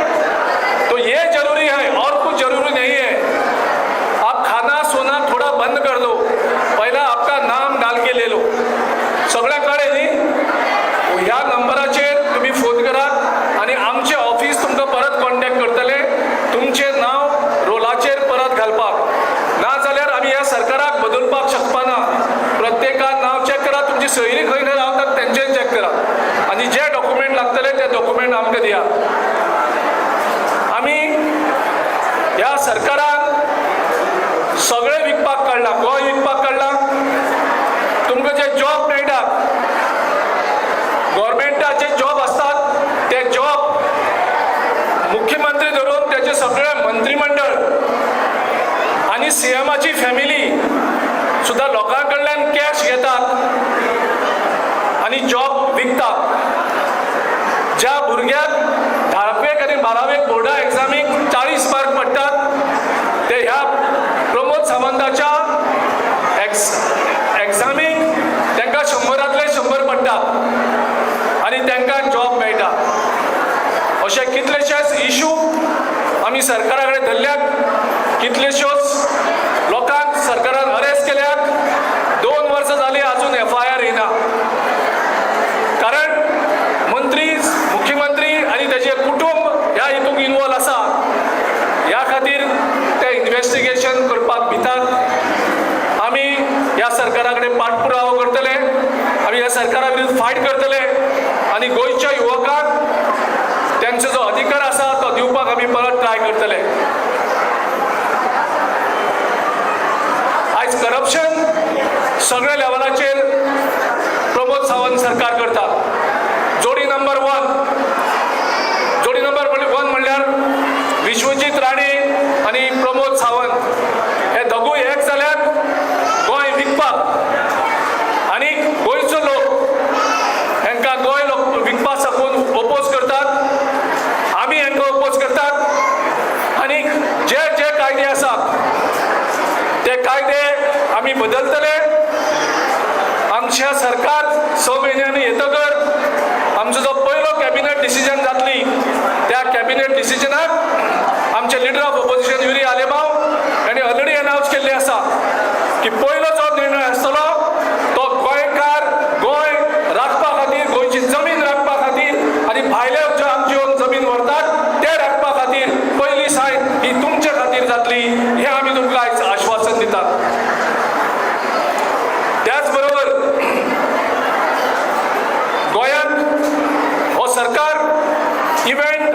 तो ये जरूरी है और कुछ जरूरी नहीं है। आप खाना सोना थोड़ा बंद कर दो, पहला आपका नाम डाल के ले लो। सगळ्याकडे न्ही ह्या नंबराचेर तुम्ही फोन करा आणि आमचे ऑफिस तुमकां परत कॉन्टॅक्ट करतले, तुमचे नाव रोलाचेर परत घालपाक। ना जाल्यार आमी ह्या सरकाराक बदलपाक शकपाना। प्रत्येकान नाव चेक करा, तुमची सोयरी खंय खंय रावतात तेंचेय चेक करा आणि जे डॉक्युमेंट लागतले ते डॉक्युमेंट आमकां दिया। आमी ह्या सरकारान सगळे विकपाक काडला, गोंय विकपाक काडला। तुमकां जे जॉब मेळटात, गव्हर्मेंटाचे जॉब असतात, ते जॉब मुख्यमंत्री धरून त्याचे सगळे मंत्रिमंडळ आणि सीएमाची फॅमिली सुद्धा लोकांकडल्यान कॅश घेतात आणि जॉब विकतात। ज्या भुरग्याक 10वेक आणि 12वेक बोर्डा एग्जामीक 40 मार्क पडटात एग्जामीक तांकां 100रांतले 100 पडटात आनी तांकां जॉब मेळटा. अशे कितलेशेच इशू आमी सरकारा कडेन धरल्यात. कितलेश्योच लोकांक सरकारान अरेस्ट केल्यात. 2 वर्सां जालीं आजून FIR येना. कारण मुख्यमंत्री आनी ताचे कुटुंब ह्या हितूंक इन्वॉल्व आसा. ह्या खातीर ते इन्व्हेस्टिगेशन करपाक भितात. आमी ह्या सरकारा कडेन पाठपुरावो करतले. आमी ह्या सरकारा विरुद्ध फायट करतले आनी गोंयच्या युवकांक तांचो जो अधिकार आसा तो दिवपाक आमी परत ट्राय करतले. आयज करप्शन सगळ्या लेवलाचेर प्रमोद सावंत सरकार करता. जोडी नंबर 1 म्हणल्यार विश्वजीत राणे आनी प्रमोद सावंत हे दोगूय एक जाल्यात गोंय विकपाक आनी गोंयचो लोक हांकां गोंय विकपा साकून ओपोज करतात. आमी हांकां ओपोज करतात आनी जे जे कायदे आसात ते कायदे आमी बदलतले. आमच्या सरकार 6 म्हयन्यांनी येतकर आमचो जो पयलो कॅबिनेट डिसिजन जातली त्या कॅबिनेट डिसिजनाक आमचे leader of opposition Yuri Alemao हांणी ऑलरेडी अनाउन्स केल्ले आसा की पयलो जो निर्णय आसतलो तो गोंयकार गोंय राखपा खातीर, गोंयची जमीन राखपा खातीर आनी भायले ज्यो आमच्यो जमीन व्हरतात ते राखपा खातीर पयली सायन ही तुमचे खातीर जातली हें आमी तुमकां आयज आश्वासन दितात. त्याच बरोबर गोंयांत हो सरकार इव्हेंट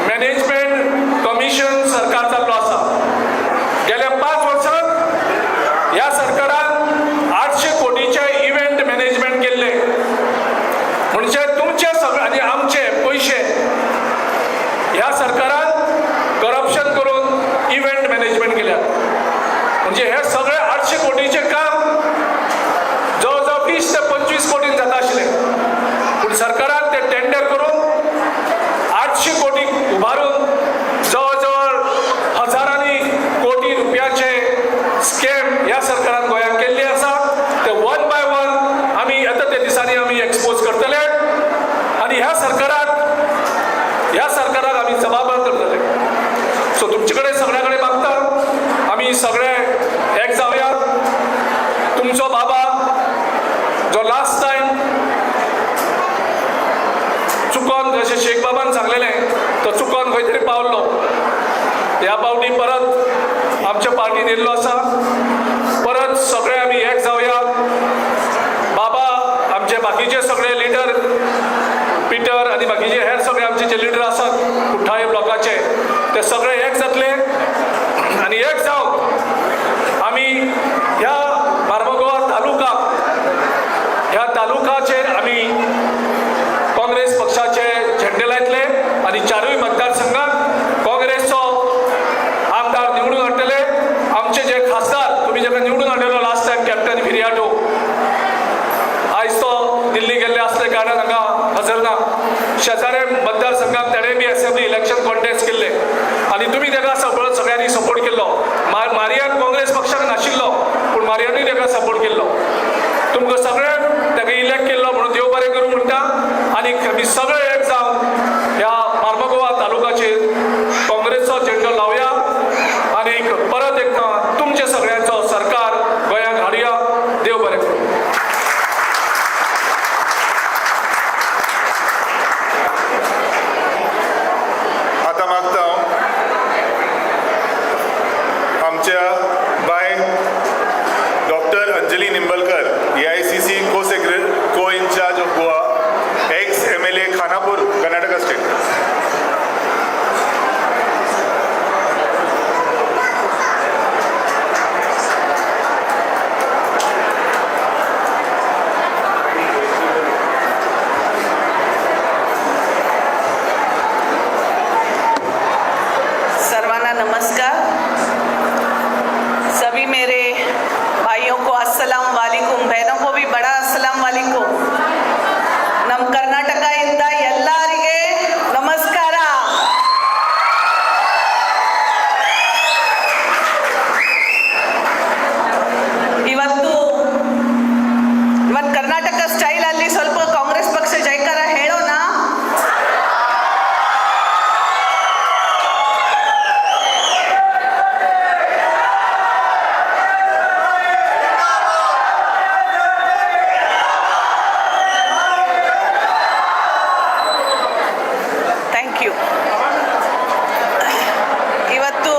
मॅनेजमेंट कमिशन सरकार जाल्लो आसा. गेल्या 5 वर्सांत ह्या सरकारान 800 कोटीचे इव्हेंट मॅनेजमेंट केल्ले. म्हणजे तुमचे सगळे आनी आमचे पयशे ह्या सरकारान करप्शन करून इव्हेंट मॅनेजमेंट केल्यात. म्हणजे हे सगळे 800 कोटीचे काम जवळजवळ 20 ते 25 कोटीन जाता आशिल्लें. पूण सरकारान ते टेंडर करून 800 कोटी उबारून जवळजवळ हजारांनी कोटी रुपयाचे स्कॅम ह्या सरकारान गोंयांत केल्ले आसा. ते 1 बाय 1 आमी येता ते दिसांनी आमी एक्सपोज करतले आनी ह्या सरकाराक आमी जबाबदार करतले. सो तुमचे कडेन सगळ्या कडेन मागता आमी सगळे एक जावया. तुमचो बाबा जो लास्ट टायम चुकोन जशें शेख बाबान सांगलेलें तो चुकोन खंय तरी पावल्लो. ह्या पावटी परत आमच्या पार्टीन येयल्लो आसा. परत सगळे आमी एक जावया. बाबा आमचे बाकीचे सगळे लिडर पिटर आनी बाकीचे हेर सगळे आमचे जे लिडर आसात कुठ्ठाळे ब्लॉकाचे ते सगळे एक जातले आनी एक जावन आमी ह्या बार्मागोवा तालुकाचेर आमी काँग्रेस पक्षाचे झेंडे लायतले आनी 4य मतदारसंघात काँग्रेसचो आमदार निवडून हाडटले. आमचे जे खासदार तुमी जेका निवडून हाडलेलो लास्ट टायम कॅप्टन फिरियाटो आयज तो दिल्ली गेल्ले आसले कारणान हांगा हजर ना. शेजारे मतदारसंघात ताणें बी असेंब्ली इलेक्शन कॉन्टेस्ट केल्ले आनी तुमी ताका सगळ्यांनी सपोर्ट केल्लो. मारियान काँग्रेस पक्षाक नाशिल्लो पूण मारियानूय ताका सपोर्ट केल्लो. तुमकां सगळ्यांक ताका इलेक्ट केल्लो म्हणून देव बरें करूं म्हणटा आनी आमी सगळे एक जावन ह्या बार्मागोवा तालुकाचेर काँग्रेसचो झेंडो लावया आनी परत एकदां तुमचे सगळ्यांचो सरकार गोंयांत हाडुया. देव बरें करूं. आता मागता आमच्या बाय डॉक्टर अंजली निंबलकर ಕರ್ನಾಟಕ ಸ್ಟೈಲ್ ಅಲ್ಲಿ ಸ್ವಲ್ಪ ಕಾಂಗ್ರೆಸ್ ಪಕ್ಷ ಜೈಕಾರ ಹೇಳೋಣ. Thank you. ಇವತ್ತು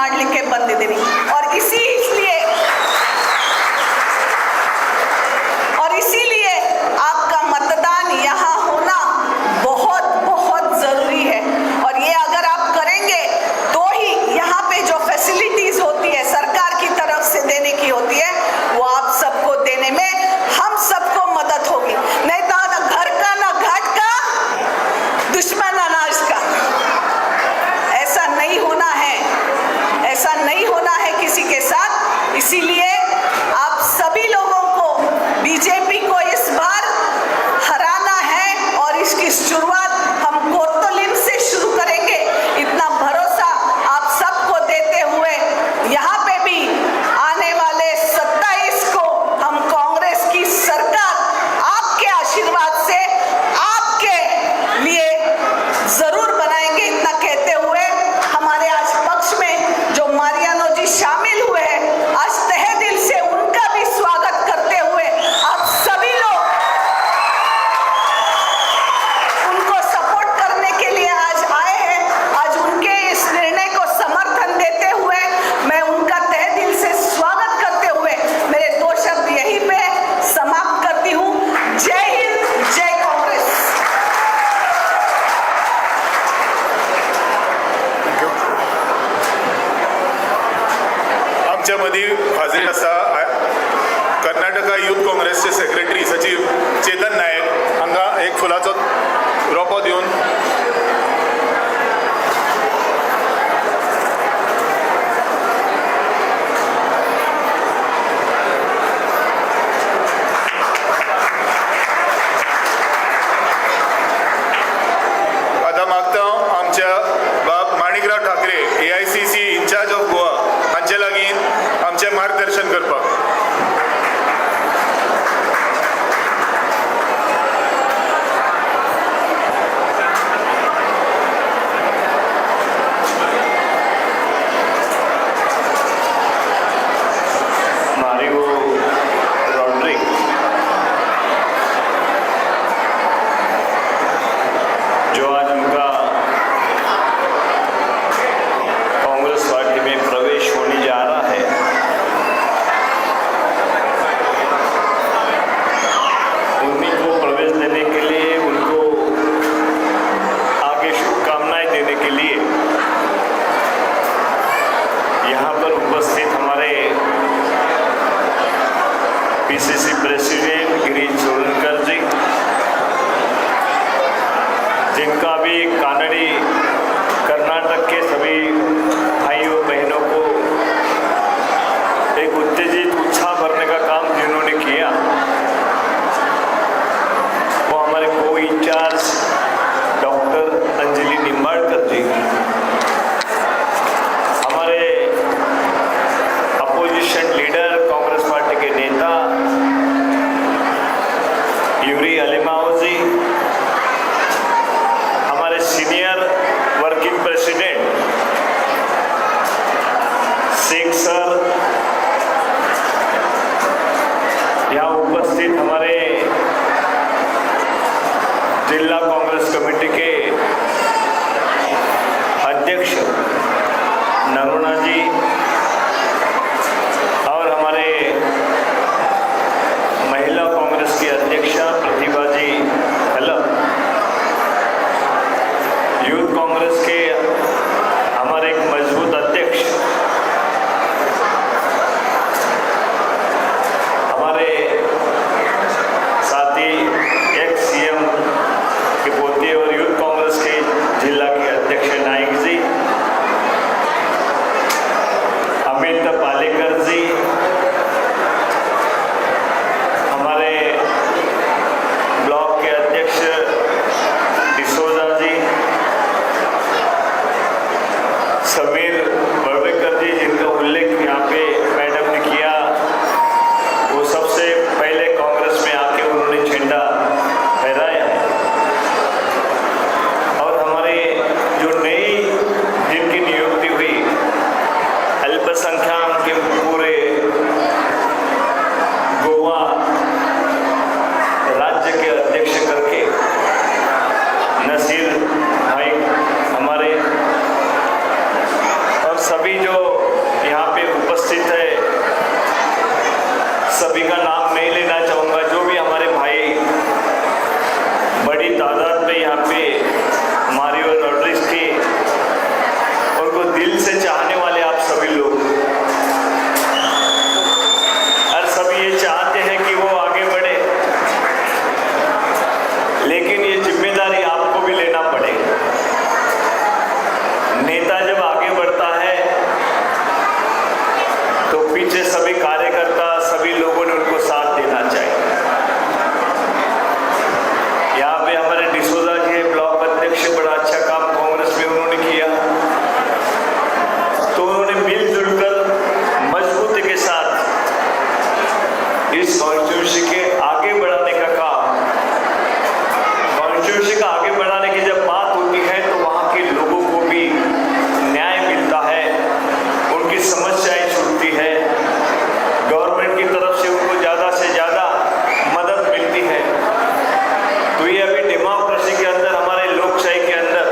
ಮಾಡಲಿಕ್ಕೆ ಬಂದಿದ್ದೀನಿ और इसीलिए आपका मतदान यहाँ होना बहुत बहुत जरूरी है और ये अगर आप करेंगे तो ही यहाँ पे जो फैसिलिटीज होती है सरकार की तरफ से देने की होती है वो आप सबको देने में हम सबको मदद होगी। नहीं तो ना घर का ना घाट का दुश्मन अनाज का। ऐसा नहीं होना है, ऐसा नहीं होना है किसी के साथ। इसीलिए आप सभी लोगों को बीजेपी को इस बार हराना है और इसकी शुरुआत हम कोतोलिम से शुरू करेंगे। इतना भरोसा आप सबको देते हुए यहाँ पे भी आने वाले 27 को हम कांग्रेस की सरकार आपके आशीर्वाद से आपके लिए जरूर बनाएंगे। इतना कहते हुए हमारे आज पक्ष में जो मारियानो जी शामिल हुए हैं, आज तहे दिल से उनका भी स्वागत करते हुए आप सभी लोग उनको सपोर्ट करने के लिए आज आए हैं। आज उनके इस निर्णय को समर्थन देते हुए मैं उनका तहे दिल से स्वागत करते हुए मेरे 2 शब्द यहीं पे समाप्त करती हूँ। जय हिंद, जय कांग्रेस। आमच्या मदीं हाजीर आसा कर्नाटका यूथ काँग्रेसचे सेक्रेटरी सचिव चेतन नायक हांगा एक फुलाचो रोपो दिवन आतां मागता आमच्या बाब Manikrao Thackeray AICC in-charge of Goa हांचे लागीं आमचें मार्गदर्शन करपाक। मारियो रॉड्रिक जो आज उनका कांग्रेस पार्टी में प्रवेश होने जा रहा है, उन्हीं को प्रवेश देने के लिए, उनको आगे शुभकामनाएं देने के लिए यहाँ पर उपस्थित हमारे PCC प्रेसिडेंट गिरीश चोरनकर जी, जिनका भी कानड़ी कर्नाटक के सभी भाइयों बहनों को एक उत्तेजित उत्साह भरने का काम जिन्होंने किया, वो हमारे को इंचार्ज डॉक्टर अंजलि निम्बाड़कर जी, हमारे अपोजिशन लीडर कांग्रेस पार्टी के नेता यूरी अलीमाओ जी, हमारे सीनियर वर्किंग प्रेसिडेंट सिंह सर, यहाँ उपस्थित हमारे जिला कांग्रेस कमेटी के अध्यक्ष नरुणा जी और हमारे महिला कांग्रेस की अध्यक्षा प्रतिभा जी हलम, यूथ कांग्रेस के हमारे एक मजबूत अध्यक्ष हमारे साथी एक्स CM के पोते और यूथ कांग्रेस के जिला के अध्यक्ष नाइक जी, अमित पालेकर जी, हमारे ब्लॉक के अध्यक्ष डिसोजा जी, समीर बर्वेकर जी, जिनका उल्लेख यहाँ पे मैडम ने किया, वो सबसे पहले कांग्रेस में आके उन्होंने झंडा फहराया है। और हमारे जो नई जिनकी नियुक्ति हुई अल्पसंख्यक के पूरे गोवा राज्य के अध्यक्ष करके नसीर भाई हमारे, और सभी जो यहाँ पे उपस्थित है, सभी का नाम नहीं लेना चाहूँगा। जो भी हमारे भाई बड़ी तादाद में यहाँ पे मारियो रॉड्रिग्स के, उनको दिल से चाहने वाले आप सभी लोग, और सभी ये चाहते हैं कि वो आगे बढ़े, लेकिन ये जिम्मेदारी आपको भी लेना पड़ेगा। नेता जब आगे बढ़ता है तो पीछे सभी कार्यकर्ता, सभी लोगों ने उनको साथ देना चाहिए। यहाँ पे हमारे डिसोजा जी ब्लॉक अध्यक्ष, बड़ा अच्छा काम कांग्रेस में उन्होंने किया, तो उन्होंने मिलजुल कर मजबूती के साथ इस कॉन्स्टिट्यूंसी के आगे बढ़ाने का काम, कॉन्स्टिट्यूंसी का आगे बढ़ाने की जब बात होती है तो वहाँ के लोगों को भी न्याय मिलता है, उनकी समस्याएं छूटती है, गवर्नमेंट की तरफ से उनको ज़्यादा से ज़्यादा मदद मिलती है। तो ये अभी डेमोक्रेसी के अंदर, हमारे लोकशाही के अंदर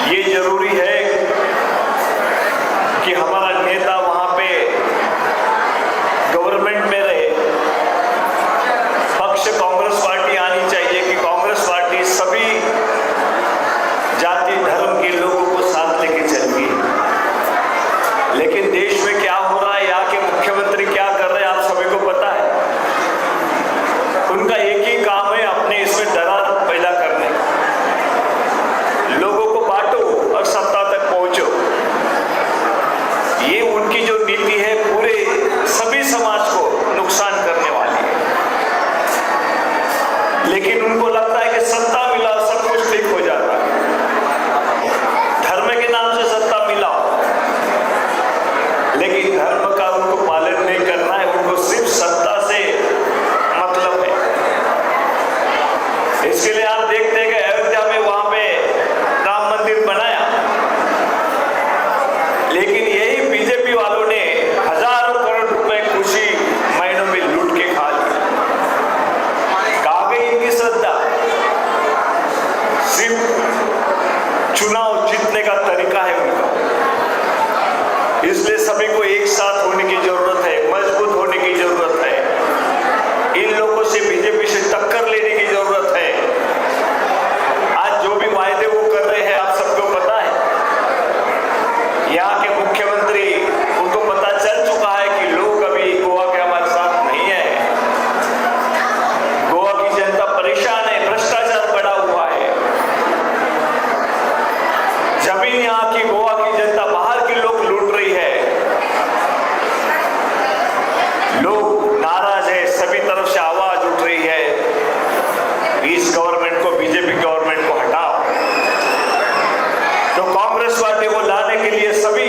ये जरूरी है कि हमारा नेता वहाँ पे गवर्नमेंट में रहे। पक्ष कांग्रेस पार्टी आनी चाहिए कि कांग्रेस पार्टी सभी जाति धर्म के लोगों को साथ लेके चलती है। लेकिन देश में क्या हो रहा है, यहाँ के मुख्यमंत्री क्या कर रहे हैं, आप सभी को पता है। उनका एक ही काम है, अपने इसमें दरार पैदा करने, लोगों को बांटो और सत्ता तक पहुंचो। ये उनकी जो नीति है पूरे सभी समाज को नुकसान करने वाली है। लेकिन उनको लगता है कि सत्ता मिला सब कुछ ठीक हो जाता है, धर्म के नाम से सत्ता मिला, लेकिन धर्म का उनको पालन नहीं करना है, उनको सिर्फ सत्ता से मतलब है। इसके लिए आप देखते हैं कि अयोध्या में वहां पे राम मंदिर बनाया, लेकिन यही बीजेपी वालों ने हजारों करोड़ रुपए खुशी महीनों में लूट के खा लिया। कहाँ गई इनकी श्रद्धा? सिर्फ चुनाव जीतने का तरीका है उनका। इसलिए सभी को एक साथ होने की जरूरत है, मजबूत होने की जरूरत है, इन लोगों से बीजेपी से टक्कर लेने की जरूरत है। आज जो भी वायदे वो कर रहे हैं आप सबको पता है। यहाँ के मुख्यमंत्री, उनको पता चल चुका है कि लोग अभी गोवा के हमारे साथ नहीं है, गोवा की जनता परेशान है, भ्रष्टाचार बढ़ा हुआ है, जमीन यहाँ की गोवा की जनता बाहर के लोग लूट रही है, लोग नाराज है, सभी तरफ से आवाज उठ रही है, इस गवर्नमेंट को, बीजेपी गवर्नमेंट को हटाओ। तो कांग्रेस पार्टी को लाने के लिए सभी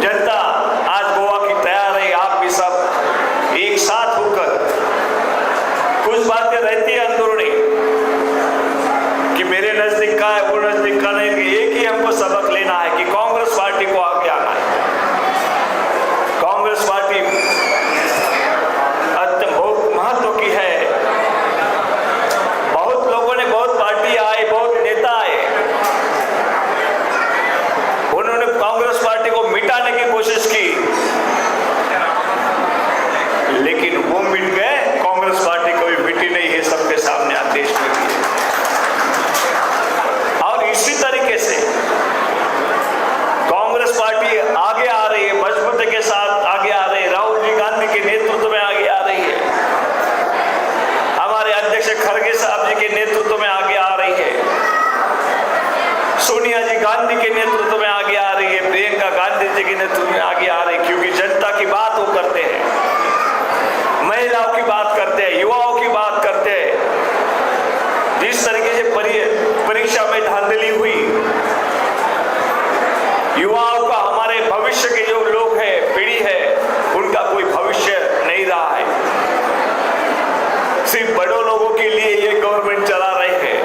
जनता आज गोवा की तैयार है। आप भी सब एक साथ होकर, कुछ बातें रहती है अंदरूनी कि मेरे नजदीक का है, वो नजदीक का नहीं, एक ही हमको सबक लेना है कि कांग्रेस पार्टी को आगे आना है। कांग्रेस पार्टी बहुत महत्व की है। बहुत लोगों ने, बहुत पार्टी आए, बहुत नेता आए, उन्होंने कांग्रेस पार्टी को मिटाने की कोशिश की, लेकिन वो मिट गए, कांग्रेस पार्टी कोई मिटी नहीं है, सबके सामने आज देश में भी है। और इसी तरीके से कांग्रेस पार्टी आगे आ रही है, मजबूती के साथ आगे आ रही है, राहुल जी गांधी के नेतृत्व में आगे आ रही है, हमारे अध्यक्ष खड़गे साहब जी के नेतृत्व में आगे आ रही है, सोनिया जी गांधी के नेतृत्व में आगे आ रही है, प्रियंका गांधी जी के नेतृत्व में आगे आ रही है, क्योंकि जनता की बात वो करते हैं, महिलाओं की बात करते हैं, युवाओं की बात करते हैं। जिस तरीके से परीक्षा में धांधली हुई, युवाओं का, हमारे भविष्य के जो लोग हैं, पीढ़ी है, उनका कोई भविष्य नहीं रहा है। सिर्फ बड़ों लोगों के लिए ये गवर्नमेंट चला रहे हैं।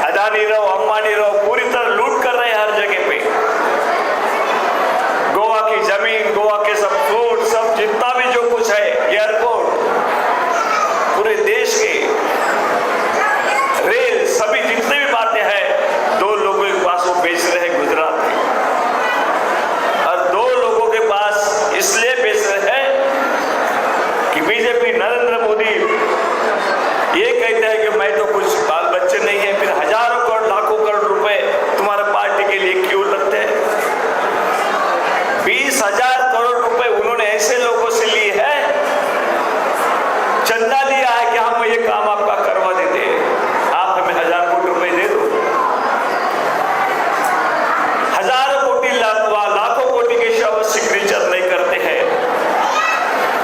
अदानी रहो, अंबानी रहो, पूरी तरह लूट कर रहे हैं हर जगह पे। गोवा की जमीन, गोवा के सब रोड, सब जितना भी जो कुछ है, एयरपोर्ट, पूरे देश के रेल, सभी जितने भी बातें हैं, दो लोगों के पास वो बेच रहे हैं गुजरात में। 20,000 करोड़ रुपए उन्होंने ऐसे लोगों से लिए हैं, चंदा लिया है कि हम ये काम आपका करवा देते हैं, आप हमें 1,000 कोटी रुपए दे दो। हजारों कोटी लाखों कोटी के शव सिग्नेचर नहीं करते हैं,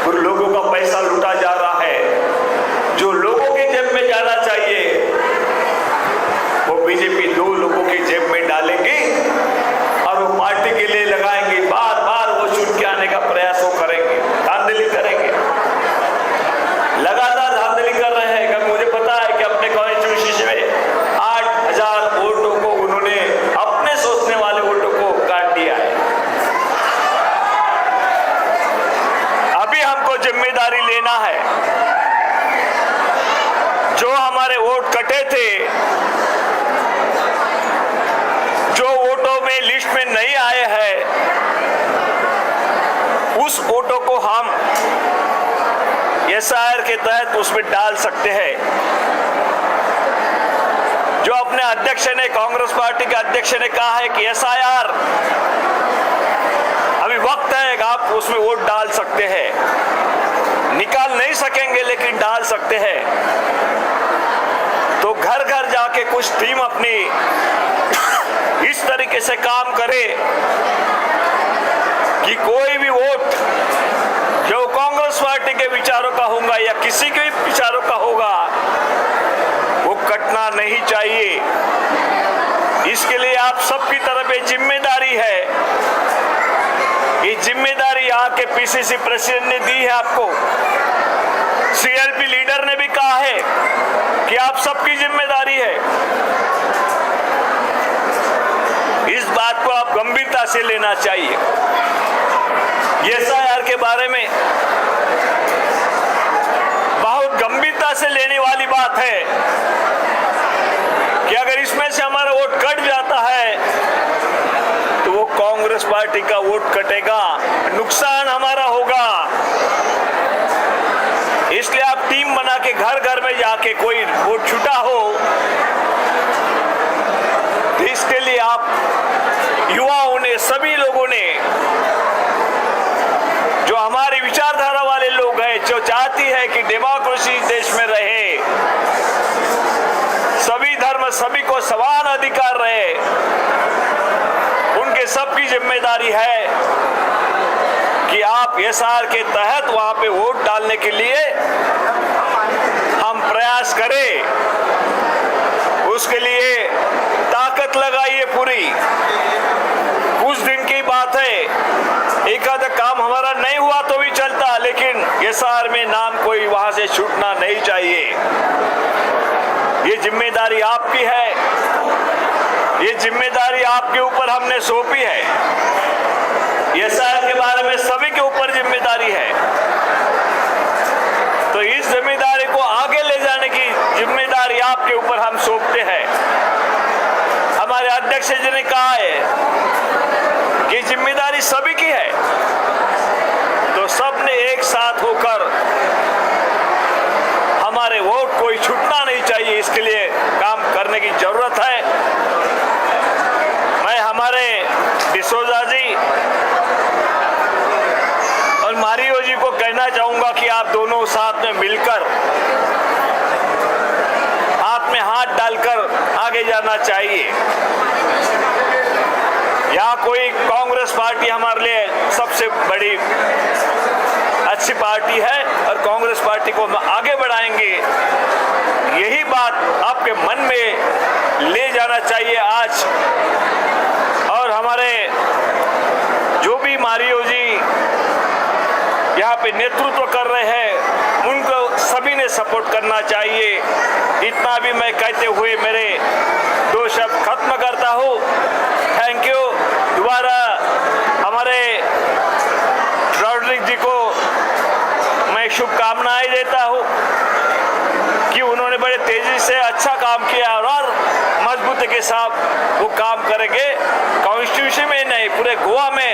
और लोगों का पैसा लूटा जा रहा है। जो लोगों के जेब में जाना चाहिए वो बीजेपी 2 लोगों के जेब में डालेंगी और वो पार्टी के लिए लगाएंगे। बार बार वो छूट के आने का प्रयास वो करेंगे, धांधली करेंगे, लगातार धांधली कर रहे हैं। क्योंकि मुझे पता है कि अपने कॉन्स्टिट्यूंसी में 8,000 वोटों को उन्होंने अपने सोचने वाले वोटों को काट दिया है। अभी हमको जिम्मेदारी लेना है। जो हमारे वोट कटे थे, जो वोटों में लिस्ट में नहीं आए हैं, उस वोटों को हम एसआईआर के तहत उसमें डाल सकते हैं। जो अपने अध्यक्ष ने, कांग्रेस पार्टी के अध्यक्ष ने कहा है कि एसआईआर अभी वक्त है कि आप उसमें वोट डाल सकते हैं, निकाल नहीं सकेंगे लेकिन डाल सकते हैं। तो घर घर जाके कुछ टीम अपनी इस तरीके से काम करे कि कोई भी वोट जो कांग्रेस पार्टी के विचारों का होगा या किसी के भी विचारों का होगा वो कटना नहीं चाहिए। इसके लिए आप सबकी तरफ ये जिम्मेदारी है। ये जिम्मेदारी यहाँ के पीसीसी प्रेसिडेंट ने दी है आपको, सीएलपी लीडर ने भी कहा है कि आप सबकी जिम्मेदारी है। इस बात को आप गंभीरता से लेना चाहिए। एसआईआर के बारे में बहुत गंभीरता से लेने वाली बात है कि अगर इसमें से हमारा वोट कट जाता है तो वो कांग्रेस पार्टी का वोट कटेगा, नुकसान हमारा होगा। इसलिए आप टीम बना के घर घर में जाके कोई वोट छूटा हो तो इसके लिए आप युवाओं ने, सभी लोगों ने, जो हमारी विचारधारा वाले लोग हैं, जो चाहती है कि डेमोक्रेसी देश में रहे, सभी धर्म सभी को समान अधिकार रहे, उनके सबकी जिम्मेदारी है कि आप एसआईआर के तहत वहां पे वोट डालने के लिए हम प्रयास करें। उसके लिए ताकत लगाइए पूरी। कुछ दिन की बात है, एक आधा काम हमारा नहीं हुआ तो भी चलता, लेकिन एसआईआर में नाम कोई वहां से छूटना नहीं चाहिए। ये जिम्मेदारी आपकी है, ये जिम्मेदारी आपके ऊपर हमने सौंपी है। एसआईआर के बारे में सभी के ऊपर जिम्मेदारी है। तो इस जिम्मेदारी को आगे ले जाने की जिम्मेदारी आपके ऊपर हम सौंपते हैं। हमारे अध्यक्ष जी ने कहा है कि जिम्मेदारी सभी की है, तो सबने एक साथ होकर हमारे वोट कोई छूटना नहीं चाहिए, इसके लिए काम करने की जरूरत है। मैं हमारे डिसोजा जी और मारियो जी को कहना चाहूंगा कि आप दोनों साथ में मिलकर, हाथ में हाथ डालकर आगे जाना चाहिए। यहाँ कोई कांग्रेस पार्टी हमारे लिए सबसे बड़ी अच्छी पार्टी है और कांग्रेस पार्टी को हम आगे बढ़ाएंगे, यही बात आपके मन में ले जाना चाहिए आज। और हमारे जो भी मारियो जी यहाँ पे नेतृत्व कर रहे हैं, उनको सभी ने सपोर्ट करना चाहिए। इतना भी मैं कहते हुए मेरे 2 शब्द खत्म करता हूँ। Thank you. दोबारा हमारे रॉड्रिक जी को मैं शुभकामनाएं देता हूँ कि उन्होंने बड़े तेजी से अच्छा काम किया और मजबूती के साथ वो काम करेंगे। कॉन्स्टिट्यूशन में नहीं, पूरे गोवा में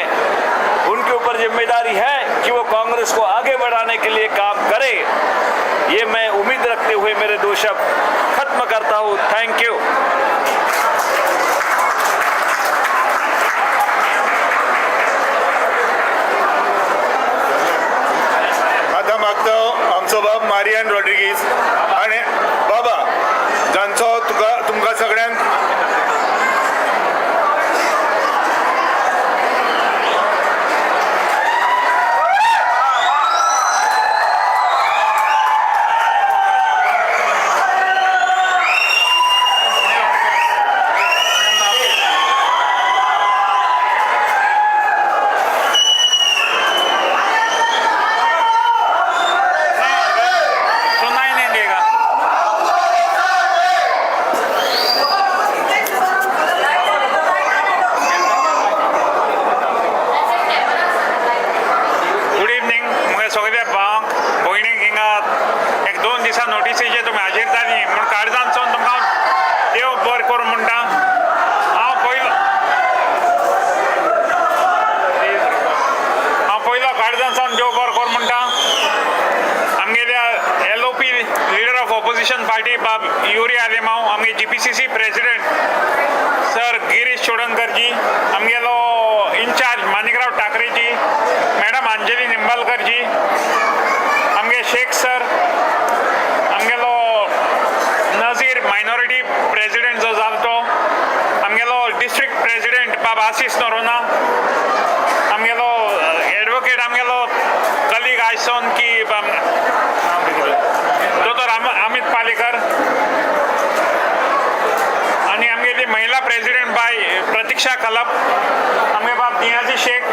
उनके ऊपर जिम्मेदारी है कि वो कांग्रेस को आगे बढ़ाने के लिए काम करे। ये मैं उम्मीद रखते हुए मेरे 2 शब्द खत्म करता हूँ। Thank you. मारियान रॉड्रिगीज आणि बाबा जांचो तुमकां सगळ्यांक नोटीसीचे तुम्ही हाजीर जाली म्हण काळजांचोन तुमकां देव बरें करूं म्हणटा हांव पयलो काळजांचोन देव बरें करूं म्हणटा आमगेल्या LOP leader of opposition party बाब युरी आलेमांव आमगे GPCC प्रेसिडेंट सर गिरीश चोडणकरजी आमगेलो इंचार्ज माणिकराव ठाकरेजी मॅडम अंजली निंबालकरजी आमगे शेख सर आमगेलो नजीर मायनॉरिटी प्रेसिडेंट जो जालो तो आमगेलो डिस्ट्रिक्ट प्रेसिडेंट बाब आशीष नोरोना आमगेलो एडवोकेट आमगेलो कलीग आयसोन की दोतोर अमित पालेकर आनी आमगेली महिला प्रेसिडेंट बाय प्रतीक्षा कलप आमगे बाब नियाजी शेख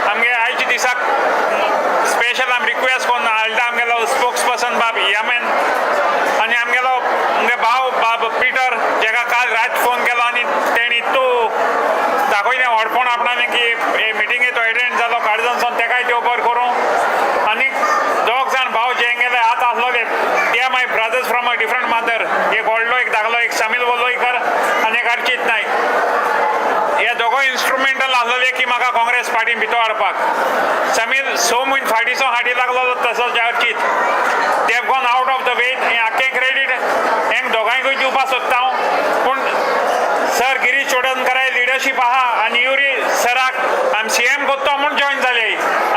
आमगे आयचे दिसाक स्पेशल आम रिक्वेस्ट कोन्न हाडटा आमगेलो स्पोक्स पर्सन बाब यामेन आनी आमगेलो आमगे भाव बाब पिटर जेका काल रात फोन केलो आनी तेणी तूं दाखयलें व्हडपण आपणालें की हे मिटिंगे तो एटेंड जालो काळजांचोन तेकाय देव बरें करूं आनी दोग जाण भाव जे गेले आत आसलोले they are my brothers from a different mother एक व्हडलो एक धाकलो एक समील वलोयकर आनी एक अर्चित नायक हे दोगोय इन्स्ट्रुमेंटल आसलोले की म्हाका काँग्रेस पार्टीन भितर हाडपाक समील सो म्हूण फाटीचो हाटी लागलो तसोच Archit they have gone out of the way हें आख्खें क्रेडीट हेंक दोगांयकूय दिवपाक सोदता हांव पूण सर गिरीश चोडणकराय लिडरशीप आहा आनी युरी सराक आमी CM कोत्तो म्हूण जॉयन जाले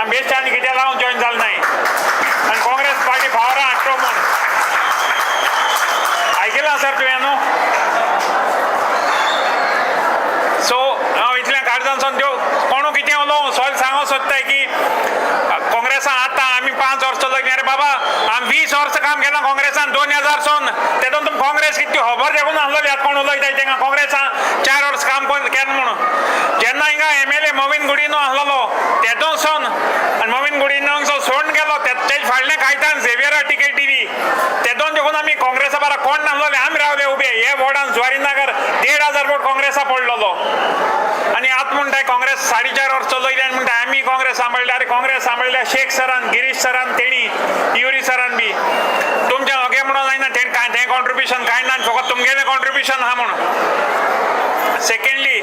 आमी बेश्टे आनी कित्या लागून जॉयन जाले नाय आनी काँग्रेस पार्टी फावरां हाडटो म्हूण आयकलां सर तुवें न्हू सो हांव इतलें काळजांचोन देव कोणू कितें उलोवं सोल सांगूंक सोदताय की काँग्रेसान आतां आमी 5 वर्सां लग्न अरे बाबा आमी 20 वर्सां काम केलां काँग्रेसान 2000 सोन तेतून तुमी काँग्रेस कितें खबर देखून आसलोली आतां कोण उलयताय तेंकां काँग्रेसान 4 वर्स काम केलें म्हणून जेन्ना हिंगा MLA मोविन गुडिनो आसलोलो तेतून सोन आनी मोविन गुडिनो सोडून गेलो तेजे फाटलें कायतान झेवियरा टिकेट दिली तेतून देखून आमी काँग्रेसा बारा कोण नासलोले आमी रावले उबे हे वॉर्डान जुवारीनगर 1,500 वोट काँग्रेसा पडलोलो आनी आतां म्हणटाय काँग्रेस 4.5 वर्स चलयली आनी म्हणटाय आमी काँग्रेस सांबाळल्या अरे काँग्रेस सांबाळल्या शेख सरान गिरीश सरान तेणी युरी सरान बी तुमच्या होगे म्हणून जायना तें कॉन्ट्रिब्युशन कांय ना फकत तुमगेलें कॉन्ट्रिब्युशन आहा म्हणून सेकेंडली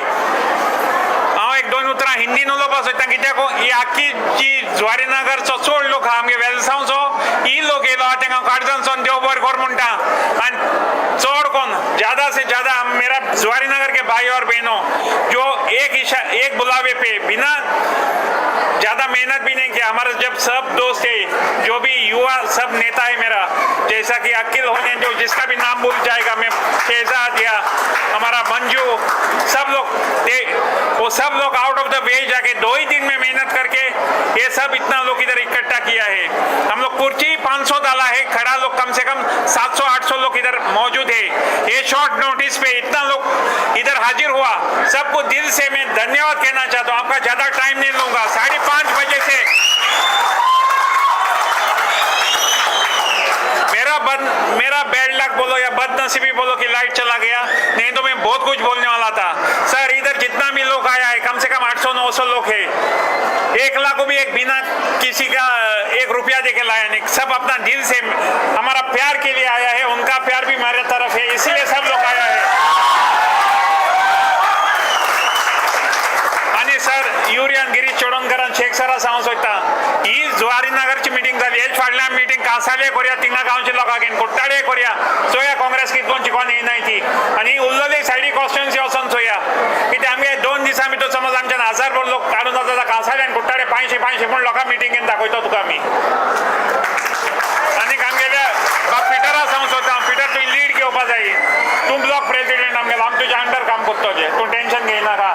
हांव 1-2 उतरां हिंदीन उलोवपाक सोदता कित्याक ही आख्खी जी जुवारीनगरचो चड लोक आहा आमगे वेलसांवचो ही लोक येयलो आहा तेंकां काळजांचोन देव बरें कर म्हणटा आनी चड कोण ज्यादा से ज्यादा मेरा जुवारीनगर के भाई और बहनों जो एक बुलावे पे बिना ज्यादा मेहनत भी नहीं किया हमारा जब सब दोस्त है जो भी युवा सब नेता है मेरा जैसा कि अकील होने जो जिसका भी नाम भूल जाएगा मैं शहजाद या हमारा मंजू सब लोग वो सब लोग आउट ऑफ द वे जाके 2 ही दिन में मेहनत करके ये सब इतना लोग इधर इकट्ठा किया है हम लोग कुर्सी 500 डाला है खड़ा लोग कम से कम 700-800 लोग इधर मौजूद है ये शॉर्ट नोटिस पे इतना लोग इधर हाजिर हुआ सबको दिल से मैं धन्यवाद कहना चाहता हूँ आपका ज्यादा टाइम नहीं लूंगा 5:30 बजे से मेरा बैड लक बोलो या बदनसीबी बोलो कि लाइट चला गया नहीं तो मैं बहुत कुछ बोलने वाला था सर इधर जितना भी लोग आया है कम से कम 800-900 लोग है 1 लाख को भी एक बिना किसी का 1 रुपया दे के लाया नहीं सब अपना दिल से हमारा प्यार के लिए आया है उनका प्यार भी हमारे तरफ है इसीलिए सब लोग आया है आणि सर युरी आणि गिरीश चोडणकर शेख सरा सांगू सोदता ही जुवारीनगरची मिटिंग जाली हेच फाटल्यान मिटिंग कांसाले करया तिंगा गांवच्या लोकांक कुट्टाडे करया चोया काँग्रेस कितकोन चिकोन येयनाय ती आनी उरलेली सायडी कॉन्स्टिट्युएन्सी वचोन चोया कित्याक आमगे 2 दिसां भितर समज आमच्यान 1000 भर लोक काडून जाता कांसाले आनी कुट्टाडे 500 म्हूण लोकां मिटिंगेन दाखयता तुका आमी आनी आमगेले बाब पिटरा सांगूंक सोदता पिटर तुवें लीड घेवपा जाय तूं ब्लॉक प्रेसिडेंट आमगेलो आमी तुज्या अंडर काम करतले तूं टेन्शन घेयनाका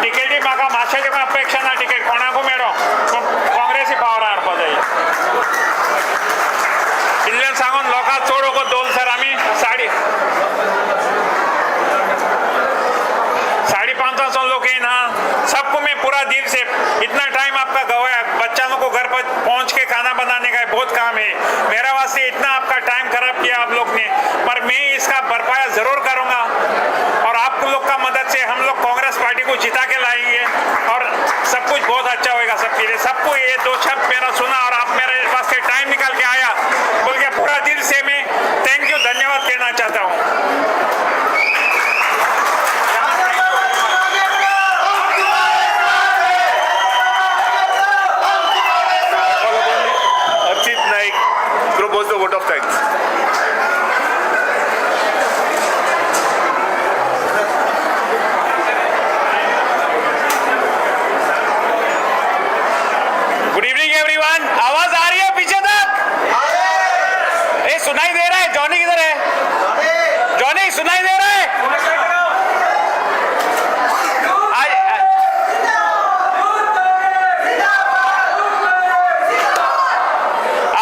टिकेटी म्हाका मातशें तुका अपेक्षा ना टिकेट कोणाकूय मेळो पूण काँग्रेसी पावरार हाडपा जाय इतल्यान सांगून लोकांक चड वगत दवरल सर आमी 5:30 लोग हैं सबको मैं पूरा दिल से इतना टाइम आपका गवाया बच्चों को घर पर पहुंच के खाना बनाने का बहुत काम है मेरा वास्ते इतना आपका टाइम खराब किया आप लोग ने पर मैं इसका भरपाया जरूर करूंगा और आप लोग का मदद से हम लोग कांग्रेस पार्टी को जिता के लाएंगे और सब कुछ बहुत अच्छा होगा सबके लिए सबको ये 2 शब्द मेरा सुना और आप मेरे वास्ते टाइम निकाल के आया बोल के पूरा दिल से मैं थैंक यू धन्यवाद कहना चाहता हूँ propose the vote of thanks. Good evening everyone आवाज आ रही है पीछे तक ये सुनाई दे रहा है जॉनी किधर है जॉनी सुनाई दे रहा है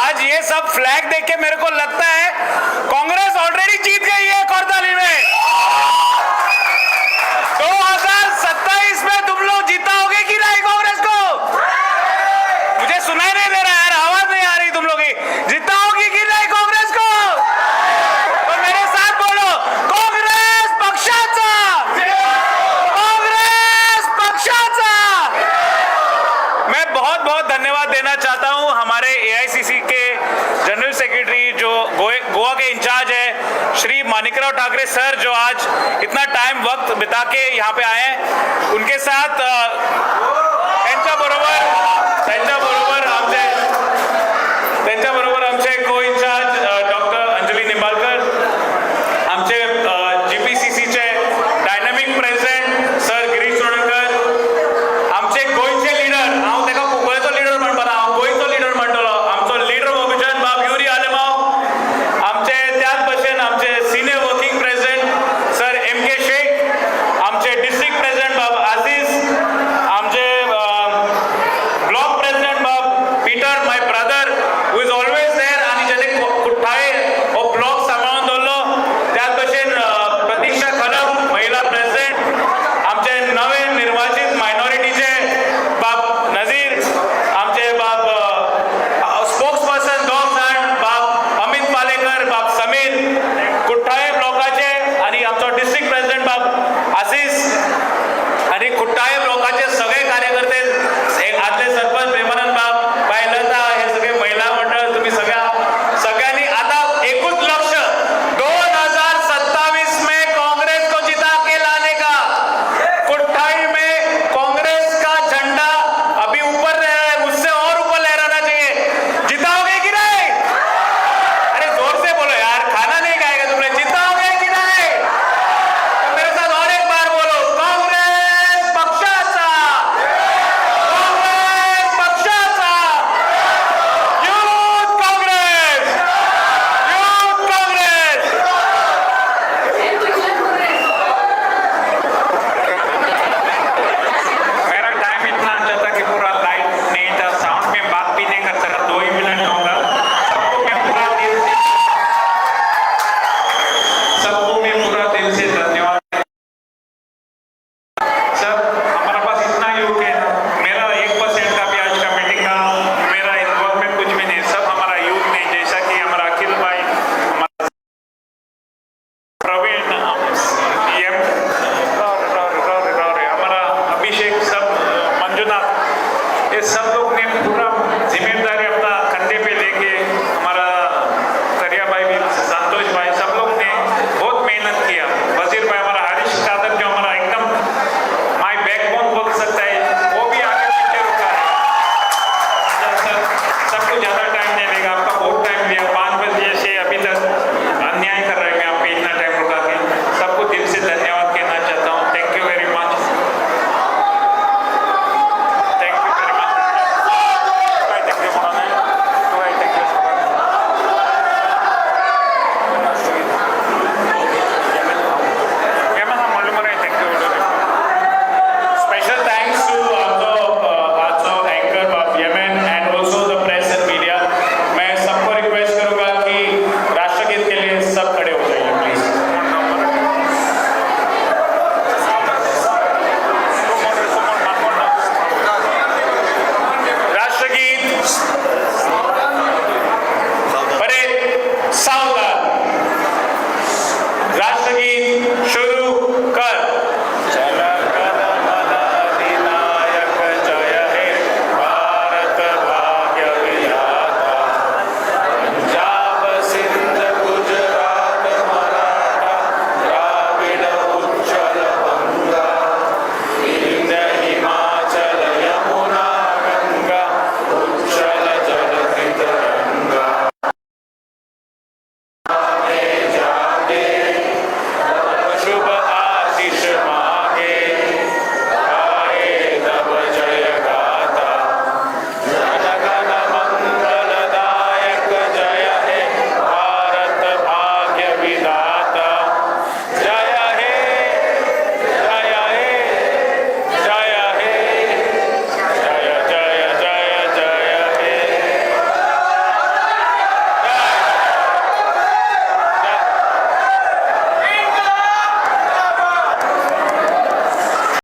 आज ये सब फ्लैग देख के मेरे को लगता है कांग्रेस ऑलरेडी जीत गई है कोर्दाली में 2027 में तुम लोग जिताओगे कि नहीं कांग्रेस को मुझे सुनाई नहीं दे रहा है यार आवाज नहीं आ रही तुम लोग की जिताओगी कि नहीं कांग्रेस को तो मेरे साथ बोलो कांग्रेस पक्षाचा कांग्रेस पक्षाचा मैं बहुत बहुत धन्यवाद देना चाहता हूं हमारे एआईसीसी के जनरल सेक्रेटरी जो गोवा के इंचार्ज है श्री माणिकराव ठाकरे सर जो आज इतना टाइम वक्त बिता के यहाँ पे आए हैं उनके साथ त्यांच्या बरोबर आमचे को इंचार्ज डॉक्टर अंजली निंबाळकर आमचे जीपीसीसीचे dynamic president sir Girish Chodankar आमचे गोयचे लीडर हांव तेका कुंकळेचो लीडर म्हणपाना हांव गोयचो लीडर म्हणटलो आमचो लीडर ऑफिशन बाब युरी आलेमाव आमचे त्याच भशेन आमचे senior working president sir MK Shaikh आमचे डिस्ट्रिक्ट प्रेसिडेंट बाब आझीज आमचे ब्लॉक प्रेसिडेंट बाब Peter my brother who is always there आणि ज्याने कुठ्ठाळे हो ब्लॉक सांभाळून दवरलो त्याच भशेन प्रतीक्षा खलप महिला प्रेसिडेंट आमचे नवे निर्वाचित मायनॉरिटीचे बाब नजीर आमचे बाब स्पोक्स पर्सन 2 जण बाब अमित पालेकर बाब समीर कुठ्ठाळे ब्लॉकाचे आणि आमचो डिस्ट्रिक्ट प्रेसिडेंट बाब आझीज आणि कुठ्ठाळे ब्लॉकाचे सगळे कार्यकर्ते आदले सरपंच प्रेमानंद बाब बाय लता हे सगळे महिला मंडळ तुम्ही सगळ्यांनी आता एकूच लक्ष 2027 में कांग्रेस को जिता के लाने का कुठ्ठाई में कांग्रेस का झंडा अभी ऊपर रह रहा है उससे और ऊपर लहराना चाहिए जिताओगे कि नहीं अरे जोर से बोलो यार खाना नहीं खाएगा तुमने जिताओगे कि नहीं तो मेरे साथ और एक बार बोलो कांग्रेस पक्षाचा यूथ कांग्रेस मेरा टाइम इतना अच्छा था कि पूरा लाइट नहीं था साउंड में बात भी नहीं कर सका 2 ही मिनट होगा सबको मैं पूरा दिल से धन्यवाद सब हमारा पास इतना योग है मेरा 1% का भी आज का मीटिंग का मेरा इन्वॉल्वमेंट कुछ भी नहीं सब हमारा यूथ ने जैसा कि हमारा अखिल भाई हमारा प्रवीण हमारा अभिषेक सब मंजुनाथ ये सब लोग ने पूरा जिम्मेदारी